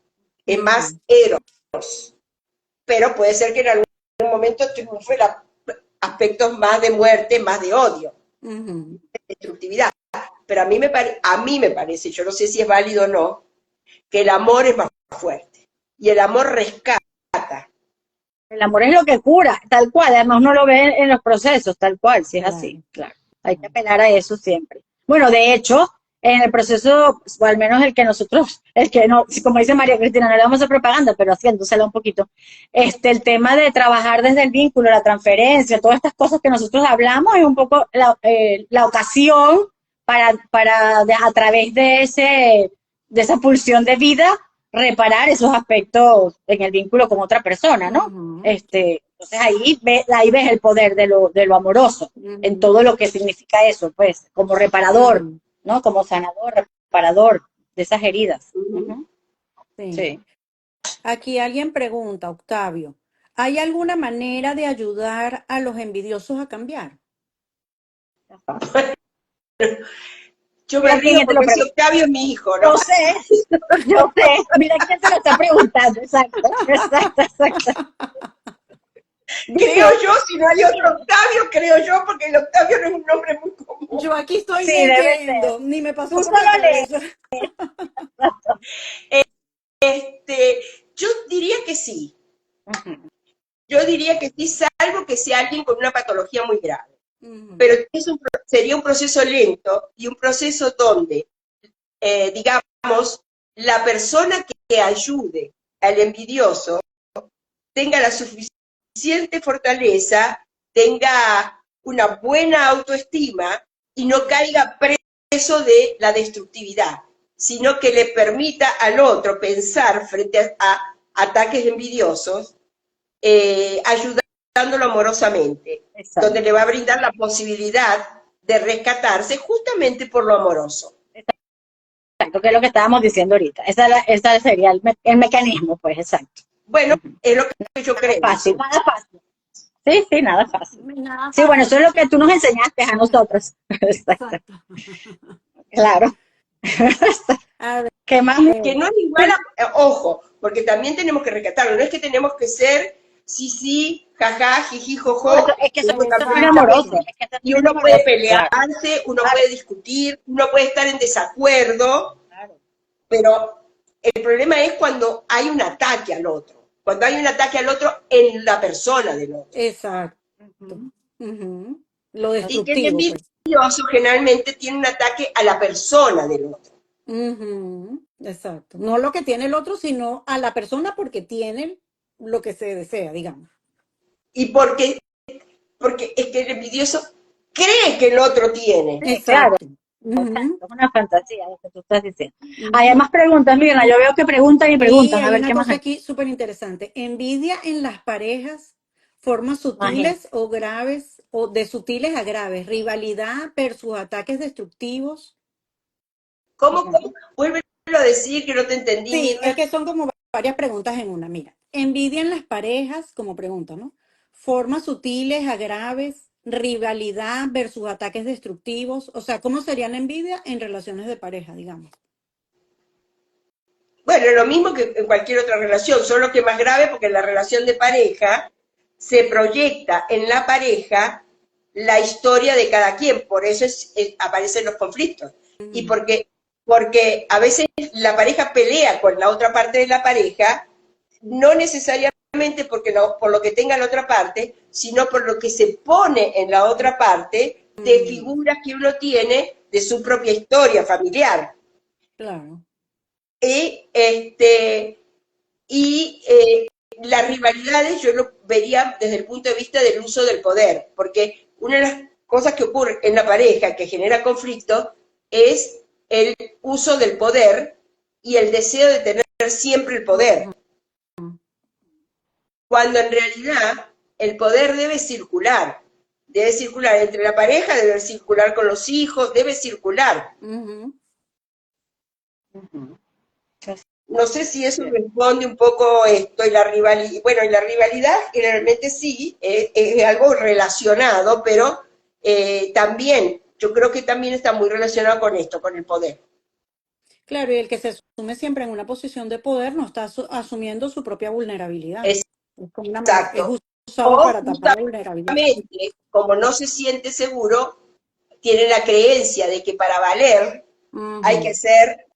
es más Ujú, eros, pero puede ser que en algún momento triunfe aspectos más de muerte, más de odio, ujú. de destructividad. Pero a mí me parece, yo no sé si es válido o no, que el amor es más fuerte. Y el amor rescata. El amor es lo que cura, tal cual. Además, uno lo ve en los procesos, tal cual, si es así, Claro, claro. Hay que apelar a eso siempre. Bueno, de hecho, en el proceso, o al menos el que nosotros, el que no, como dice María Cristina, no le vamos a hacer propaganda, pero haciéndosela un poquito, el tema de trabajar desde el vínculo, la transferencia, todas estas cosas que nosotros hablamos, es un poco la ocasión a través de esa pulsión de vida, reparar esos aspectos en el vínculo con otra persona, ¿no? ujú, Entonces ahí ves el poder de lo amoroso, en ujú, todo lo que significa eso, pues, como reparador, ujú. ¿no? Como sanador, reparador de esas heridas. Uh-huh. Ujú. Sí. Sí. Aquí alguien pregunta, Octavio, ¿hay alguna manera de ayudar a los envidiosos a cambiar? Yo me Mira río quién te lo porque ese pregunta. Octavio es mi hijo, ¿no? Yo sé, yo sé. Mira quién te lo está preguntando. Exacto, exacto, exacto. Creo Dice, yo, si no hay otro Octavio, creo yo, porque el Octavio no es un nombre muy común. Yo aquí estoy sí, debe ser. leyendo, ni me pasó Tú por la solo lees. cabeza. Este, yo diría que sí. Ujú. Yo diría que sí, salvo que sea alguien con una patología muy grave. Ujú, Pero sería un proceso lento y un proceso donde, digamos, la persona que ayude al envidioso tenga la suficiente fortaleza, tenga una buena autoestima y no caiga preso de la destructividad, sino que le permita al otro pensar frente a ataques envidiosos, ayudándolo amorosamente, donde Exacto. le va a brindar la posibilidad de rescatarse justamente por lo amoroso. Exacto, que es lo que estábamos diciendo ahorita. Esa sería el mecanismo, pues, exacto. Bueno, Ujú. es lo que yo Nada creo. fácil, nada fácil. Sí, sí, nada fácil. nada Sí, bueno, eso es fácil. lo que tú nos enseñaste a nosotros. Exacto, Exacto. claro. A ver, ¿Qué más? Que no es igual ojo, porque también tenemos que rescatarlo, no es que tenemos que ser sí, sí, jaja, jiji, No, jojo, es que eso uno es también exacto. está amoroso, feliz. es que eso Y es uno puede amoroso, claro, pelearse, uno claro, puede discutir, uno puede estar en desacuerdo, claro. pero el problema es cuando hay un ataque al otro, cuando hay un ataque al otro en la persona del otro. Exacto. Ujú. Ujú. Lo Y que el destructivo, pues. envidioso generalmente tiene un ataque a la persona del otro. Ujú. Exacto. No lo que tiene el otro, sino a la persona porque tiene lo que se desea, digamos. Y porque es que el envidioso cree que el otro tiene. Sí, claro, Exacto. Ujú. exacto, es una fantasía lo que tú estás diciendo. Hay Ujú. más preguntas, Mirna, yo veo que preguntan y Sí, preguntan, a hay ver una qué más cosa hay. aquí súper interesante. Envidia en las parejas, formas Imagínate. sutiles o graves, o de sutiles a graves, rivalidad versus ataques destructivos. ¿Cómo? Vuelve a decir que no te entendí, Sí, es Mirna. que son como varias preguntas en una. Mira, envidia en las parejas, como pregunta, ¿no? Formas sutiles a graves, rivalidad versus ataques destructivos. O sea, ¿cómo serían envidia en relaciones de pareja, digamos? Bueno, lo mismo que en cualquier otra relación, solo que más grave porque en la relación de pareja se proyecta en la pareja la historia de cada quien, por eso aparecen los conflictos. Y Ujú. porque a veces la pareja pelea con la otra parte de la pareja, no necesariamente por lo que tenga la otra parte, sino por lo que se pone en la otra parte de Mm, figuras que uno tiene de su propia historia familiar. claro. Y, las rivalidades yo lo vería desde el punto de vista del uso del poder, porque una de las cosas que ocurre en la pareja que genera conflicto es el uso del poder y el deseo de tener siempre el Ujú. poder, cuando en realidad el poder debe circular entre la pareja, debe circular con los hijos, debe circular. Ujú. Ujú. No sé si eso responde un poco esto y la rivalidad. Bueno, y la rivalidad generalmente sí, es algo relacionado, pero también, yo creo que también está muy relacionado con esto, con el poder. Claro, y el que se asume siempre en una posición de poder no está asumiendo su propia vulnerabilidad. Es como una manera, es Exacto. usado O para tapar la vulnerabilidad. justamente, como no se siente seguro, tiene la creencia de que para valer hay que Ujú. ser,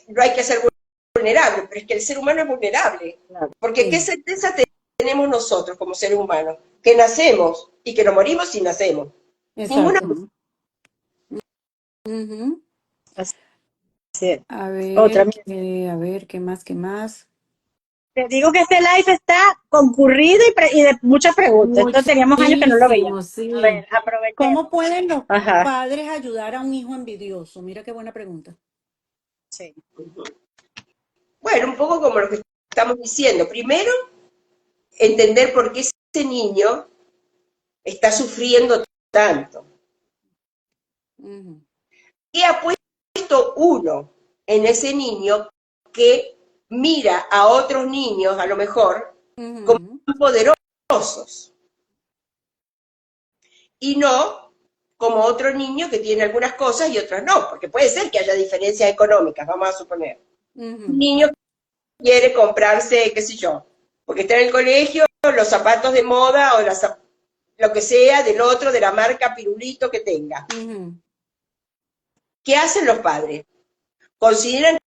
no hay que ser vulnerable, pero es que el ser humano es vulnerable. Claro. Porque ¿qué Sí, certeza tenemos nosotros como seres humanos? Que nacemos y que nos morimos si nacemos. Ninguna. exacto. Ujú. Así es. Otra, mira, A ver, ¿qué más, qué más? te digo que este live está concurrido y de muchas preguntas. Esto teníamos años que no lo veíamos. Muchísimo, A sí. ver, aprovechemos. ¿Cómo pueden los Ajá, padres ayudar a un hijo envidioso? Mira qué buena pregunta. sí. Bueno, un poco como lo que estamos diciendo. Primero, entender por qué ese niño está sufriendo tanto. Ujú. ¿Qué ha puesto uno en ese niño que mira a otros niños, a lo mejor, como Ujú. poderosos y no como otro niño que tiene algunas cosas y otras no? Porque puede ser que haya diferencias económicas, vamos a suponer. Un Ujú. niño quiere comprarse, qué sé yo, porque está en el colegio, los zapatos de moda o lo que sea del otro, de la marca pirulito que tenga. Ujú. ¿Qué hacen los padres? ¿Consideran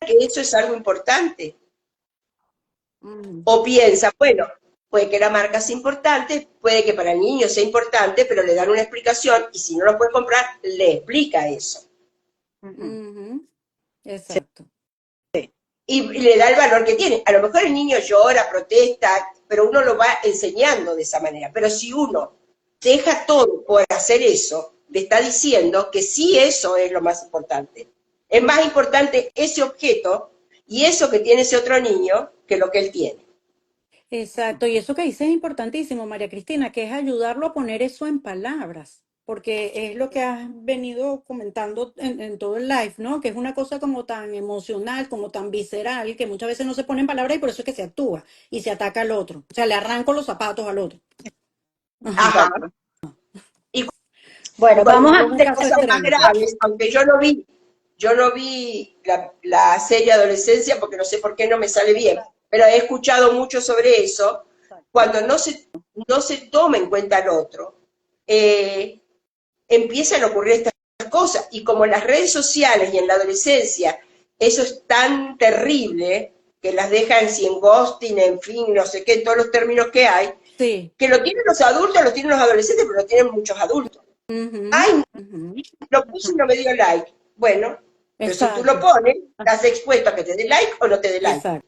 que eso es algo importante? Ujú. O piensan, bueno, puede que la marca sea importante, puede que para el niño sea importante, pero le dan una explicación y si no lo puede comprar, le explica eso. Ujú. Ujú. Sí, Exacto. Y le da el valor que tiene. A lo mejor el niño llora, protesta, pero uno lo va enseñando de esa manera. Pero si uno deja todo por hacer eso, le está diciendo que sí, eso es lo más importante. Es más importante ese objeto y eso que tiene ese otro niño que lo que él tiene. Exacto, y eso que dices es importantísimo, María Cristina, que es ayudarlo a poner eso en palabras, porque es lo que has venido comentando en todo el live, ¿no? Que es una cosa como tan emocional, como tan visceral, que muchas veces no se pone en palabras y por eso es que se actúa y se ataca al otro. O sea, le arranco los zapatos al otro. Ajá. Ajá. exacto. Y Bueno, cuando vamos Ese a, es un de caso cosas más extremo, pues. graves, aunque yo no vi la serie Adolescencia porque no sé por qué no me sale bien, pero he escuchado mucho sobre eso, cuando no se toma en cuenta al otro, eh, empiezan a ocurrir estas cosas. Y como en las redes sociales y en la adolescencia eso es tan terrible, que las dejan sin ghosting, en fin, no sé qué, todos los términos que hay, Sí. que lo tienen los adultos, lo tienen los adolescentes, pero lo tienen muchos adultos. Ujú, Ay, ujú. lo puse y no me dio like. Bueno, pero si tú lo Exacto, pones, estás expuesto a que te dé like o no te dé like. exacto.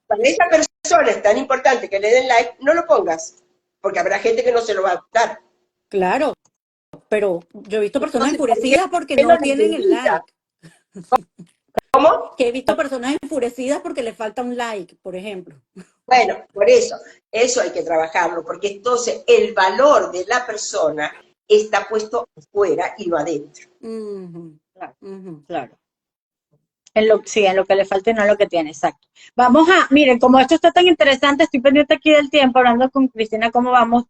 Para esa persona es tan importante que le den like, no lo pongas, porque habrá gente que no se lo va a dar. Claro, pero yo he visto personas Entonces, ¿por qué enfurecidas porque no no tienen el necesita? like. ¿Cómo? Que he visto personas enfurecidas porque le falta un like, por ejemplo. Bueno, por eso hay que trabajarlo, porque entonces el valor de la persona está puesto afuera y no adentro. Ujú, Claro, ujú. claro. Sí, en lo que le falta y no en lo que tiene, exacto. Miren, como esto está tan interesante, estoy pendiente aquí del tiempo, hablando con Cristina, cómo vamos,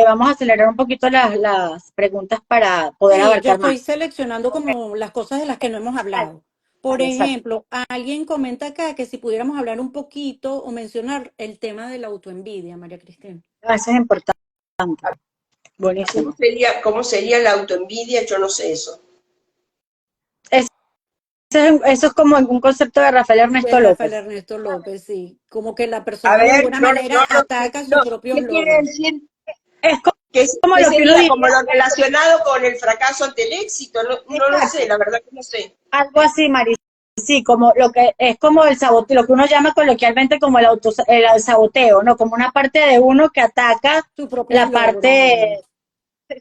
vamos a acelerar un poquito las preguntas para poder Sí, yo abarcar estoy más. seleccionando como las cosas de las que no hemos Vale, hablado. Por vale, exacto. ejemplo, alguien comenta acá que si pudiéramos hablar un poquito o mencionar el tema de la autoenvidia, María Cristina. Eso es importante, buenísimo. Cómo sería la autoenvidia? Yo no sé eso. Eso es como un concepto de Rafael De Ernesto Rafael López. Ernesto López, sí. Como que la A persona de ver, alguna yo manera no sé, ataca sus no, propios ¿qué quiere logros. decir? Es como ¿Qué lo que uno sería? ¿Como diría, lo relacionado con el fracaso ante el éxito? No, no lo sé, exacto, la verdad que no sé. algo así, Maris. Sí, como lo que es como el saboteo, lo que uno llama coloquialmente como el saboteo, ¿no? Como una parte de uno que ataca Sus propios la logros. parte,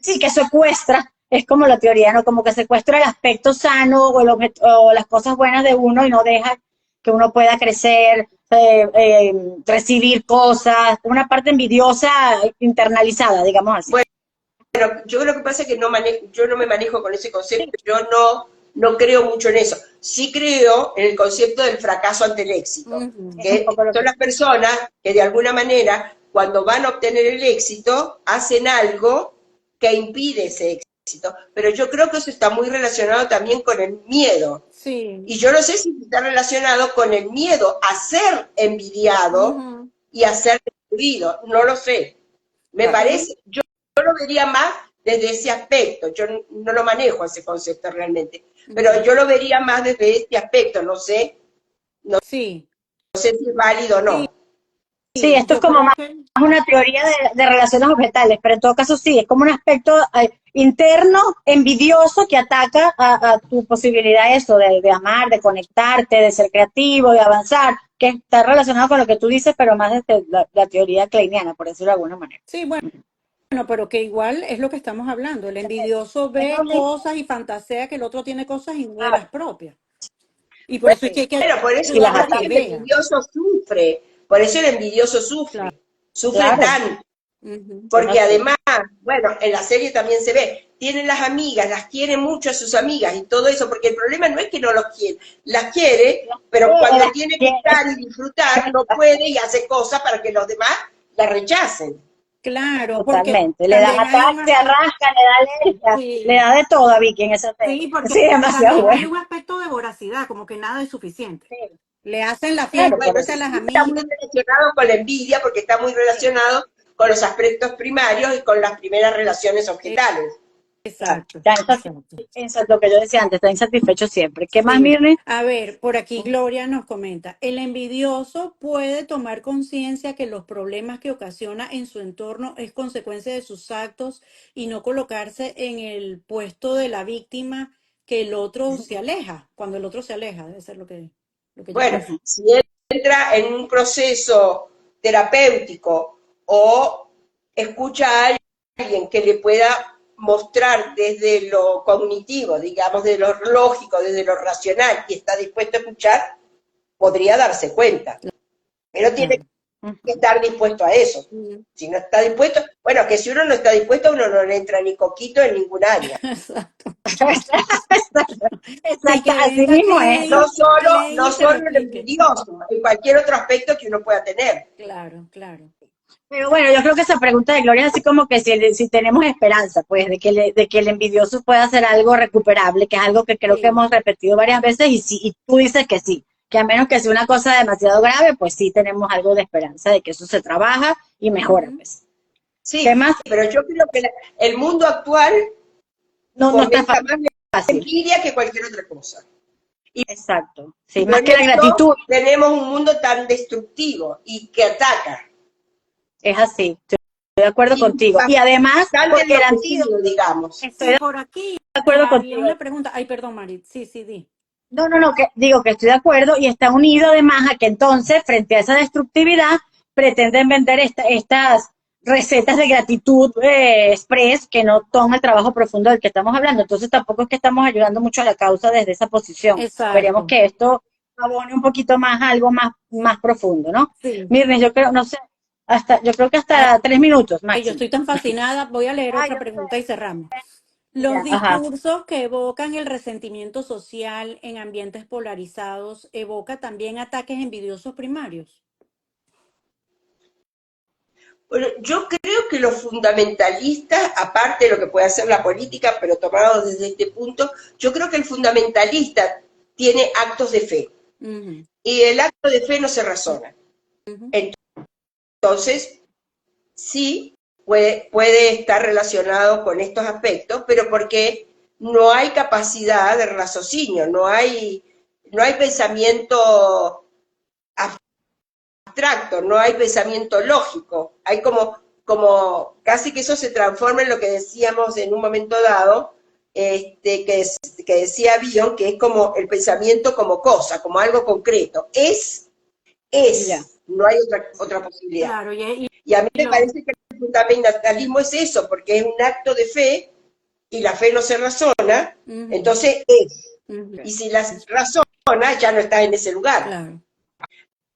sí, que secuestra, es como la teoría, ¿no? Como que secuestra el aspecto sano o las cosas buenas de uno y no deja que uno pueda crecer, recibir cosas, una parte envidiosa internalizada, digamos así. Bueno, yo lo que pasa es que yo no me manejo con ese concepto, yo no creo mucho en eso. Sí creo en el concepto del fracaso ante el éxito, Ujú. Es un que poco lo son que... las personas que de alguna manera, cuando van a obtener el éxito, hacen algo que impide ese éxito. Pero yo creo que eso está muy relacionado también con el miedo. Sí. Y yo no sé si está relacionado con el miedo a ser envidiado Ujú. y a ser destruido. No lo sé. Me Ok. parece, yo lo vería más desde ese aspecto. Yo no lo manejo ese concepto realmente. Pero Ujú. yo lo vería más desde este aspecto. Sí, No sé si es válido o sí, no. Sí, esto es yo como creo más que una teoría de relaciones objetales, pero en todo caso sí, es como un aspecto interno, envidioso, que ataca a tu posibilidad eso de amar, de conectarte, de ser creativo, de avanzar, que está relacionado con lo que tú dices, pero más desde la teoría kleiniana, por decirlo de alguna manera. sí, bueno, pero que igual es lo que estamos hablando. El envidioso Es lo ve mismo. cosas y fantasea que el otro tiene cosas y no de Ah, las propias. Y por eso es que sí, hay que Bueno, por eso y las ayudarlo a también que ataca. el vea. envidioso sufre. Por eso el envidioso Claro. sufre. Sufre Claro, tanto. Ujú. es Porque así. además, bueno, en la serie también se ve, tienen las amigas, las quiere mucho a sus amigas y todo eso, porque el problema no es que no los quiere, las quiere, pero cuando tiene que estar y disfrutar, no puede y hace cosas para que los demás la rechacen. Claro, porque Totalmente. Le da también hay un ataque, aspecto, arrasca, le da alergia, le sí, da de todo a Vicky en esa sí, serie. porque Sí, es demasiado también hay bueno. un aspecto de voracidad, como que nada es suficiente. Sí, Le hacen la claro, fiesta por Bueno, eso. a sí, las sí está muy amigas, relacionado con la envidia, porque está muy Sí, relacionado con los aspectos primarios y con las primeras relaciones objetales. claro. exacto, Está exacto. lo que yo decía antes, está insatisfecho siempre. ¿Qué más, Sí, Mirne? a ver, por aquí Gloria nos comenta, el envidioso puede tomar conciencia que los problemas que ocasiona en su entorno es consecuencia de sus actos y no colocarse en el puesto de la víctima que el otro se aleja, cuando el otro se aleja, debe ser lo que ella Bueno, piensa. si entra en un proceso terapéutico o escucha a alguien que le pueda mostrar desde lo cognitivo, digamos, de lo lógico, desde lo racional, y está dispuesto a escuchar, podría darse cuenta. Pero tiene Claro. que estar dispuesto a eso. Ujú. Si no está dispuesto, bueno, que si uno no está dispuesto, uno no le entra ni coquito en ningún área. Exacto. Sí, Exacto, que así venga mismo es. Clay No y se lo solo en explique. envidioso, en cualquier otro aspecto que uno pueda tener. Claro, claro. Pero bueno, yo creo que esa pregunta de Gloria es así como que si tenemos esperanza, pues, de que el envidioso pueda hacer algo recuperable, que es algo que creo que Sí. hemos repetido varias veces, y tú dices que sí, que a menos que sea una cosa demasiado grave, pues sí tenemos algo de esperanza de que eso se trabaja y mejora, Ujú. pues. ¿Qué Sí, más? pero yo creo que el mundo actual No, no está fomenta más la fácil. envidia que cualquier otra cosa. Exacto. Sí, Y más con que la esto gratitud, tenemos un mundo tan destructivo y que ataca, es así. Estoy de acuerdo sin contigo. Y además, bastante porque el antídoto, enloquecido, digamos. estoy Sí, de por aquí acuerdo había contigo. una pregunta. Ay, perdón, Marit. Sí, sí, di. No, no, no, que digo que estoy de acuerdo y está unido además a que entonces, frente a esa destructividad, pretenden vender estas recetas de gratitud express que no toman el trabajo profundo del que estamos hablando. Entonces tampoco es que estamos ayudando mucho a la causa desde esa posición. Esperemos Exacto. que esto abone un poquito más a algo más profundo, ¿no? Sí. Miren, yo creo, no sé, yo creo que Ay, hasta 3 minutos yo máximo. estoy tan fascinada. Voy a leer Ay, otra yo sé, pregunta y cerramos. Los ya, ajá. discursos que evocan el resentimiento social en ambientes polarizados evoca también ataques envidiosos primarios. Bueno, yo creo que los fundamentalistas, aparte de lo que puede hacer la política, pero tomado desde este punto, yo creo que el fundamentalista tiene actos de fe Ujú, y el acto de fe no se razona. ujú. Entonces, sí, puede estar relacionado con estos aspectos, pero porque no hay capacidad de raciocinio, no hay pensamiento abstracto, no hay pensamiento lógico, hay como casi que eso se transforma en lo que decíamos en un momento dado, que decía Bion, que es como el pensamiento como cosa, como algo concreto. Ya. No hay otra posibilidad. Claro, Y a mí y me lo, parece que el fundamentalismo es eso, porque es un acto de fe y la fe no se razona, ujú, entonces es. ujú, Y si la razona, ya no estás en ese lugar. claro,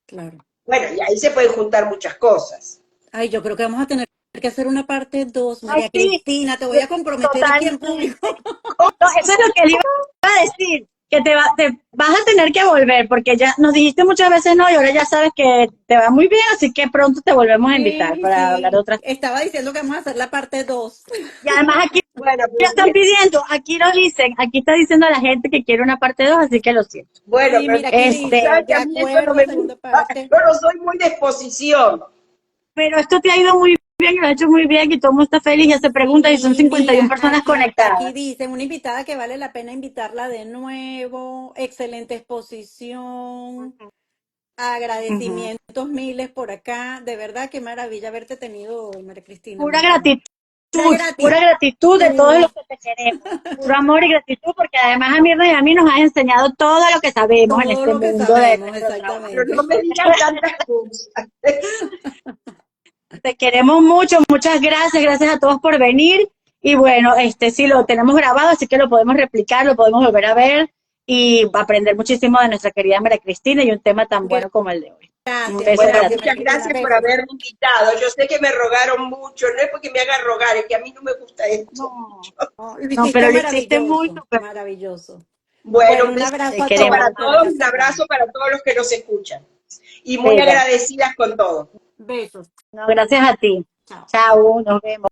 claro. Bueno, y ahí se pueden juntar muchas cosas. Ay, yo creo que vamos a tener que hacer una parte 2, Ay, María sí, Cristina, te voy a comprometer aquí en público. totalmente. No, eso es lo que él iba a decir, que te vas a tener que volver, porque ya nos dijiste muchas veces no, y ahora ya sabes que te va muy bien, así que pronto te volvemos a invitar Sí, para hablar de sí, otras cosas. estaba diciendo que vamos a hacer la parte 2. Y además aquí Bueno, ya pero están pidiendo, aquí lo dicen, aquí está diciendo la gente que quiere una parte 2, así que lo siento. bueno, Sí, pero mira, aquí dice, sabes de que a mí eso no acuerdo, me segunda gusta, parte. yo no soy muy de exposición. Pero esto te ha ido muy bien, lo has hecho muy bien y todo el mundo está feliz y hace preguntas y son Sí, 51 mira, personas aquí conectadas. dicen, una invitada que vale la pena invitarla de nuevo, excelente exposición, Ujú. agradecimientos miles por acá, de verdad qué maravilla haberte tenido hoy, María Cristina, me Pura encanta. gratitud, Pura pura gratitud, gratitud de todos los que te queremos. Puro amor y gratitud, porque además a Mirna y a mí nos has enseñado todo lo que sabemos en todo este lo que mundo de sabemos, nuestro trabajo. Pero no exactamente. me digas tantas cosas. Te queremos mucho, muchas gracias, gracias a todos por venir. Y bueno, sí lo tenemos grabado, así que lo podemos replicar, lo podemos volver a ver y aprender muchísimo de nuestra querida María Cristina y un tema tan bueno como el de hoy. Un Gracias, beso Bueno, para gracias, todos. María muchas Cristina, gracias por besos. haberme invitado. Yo sé que me rogaron mucho, no es porque me haga rogar, es que a mí no me gusta esto. No, No, lo no, hiciste pero lo hiciste muy maravilloso, súper. maravilloso. Bueno, Bueno, un un besito abrazo Te a queremos. todos para para todos, ya un cerrar. abrazo para todos los que nos escuchan. Y muy Bella. agradecidas con todo. Besos. No, gracias a ti. Chao. Chao, nos vemos.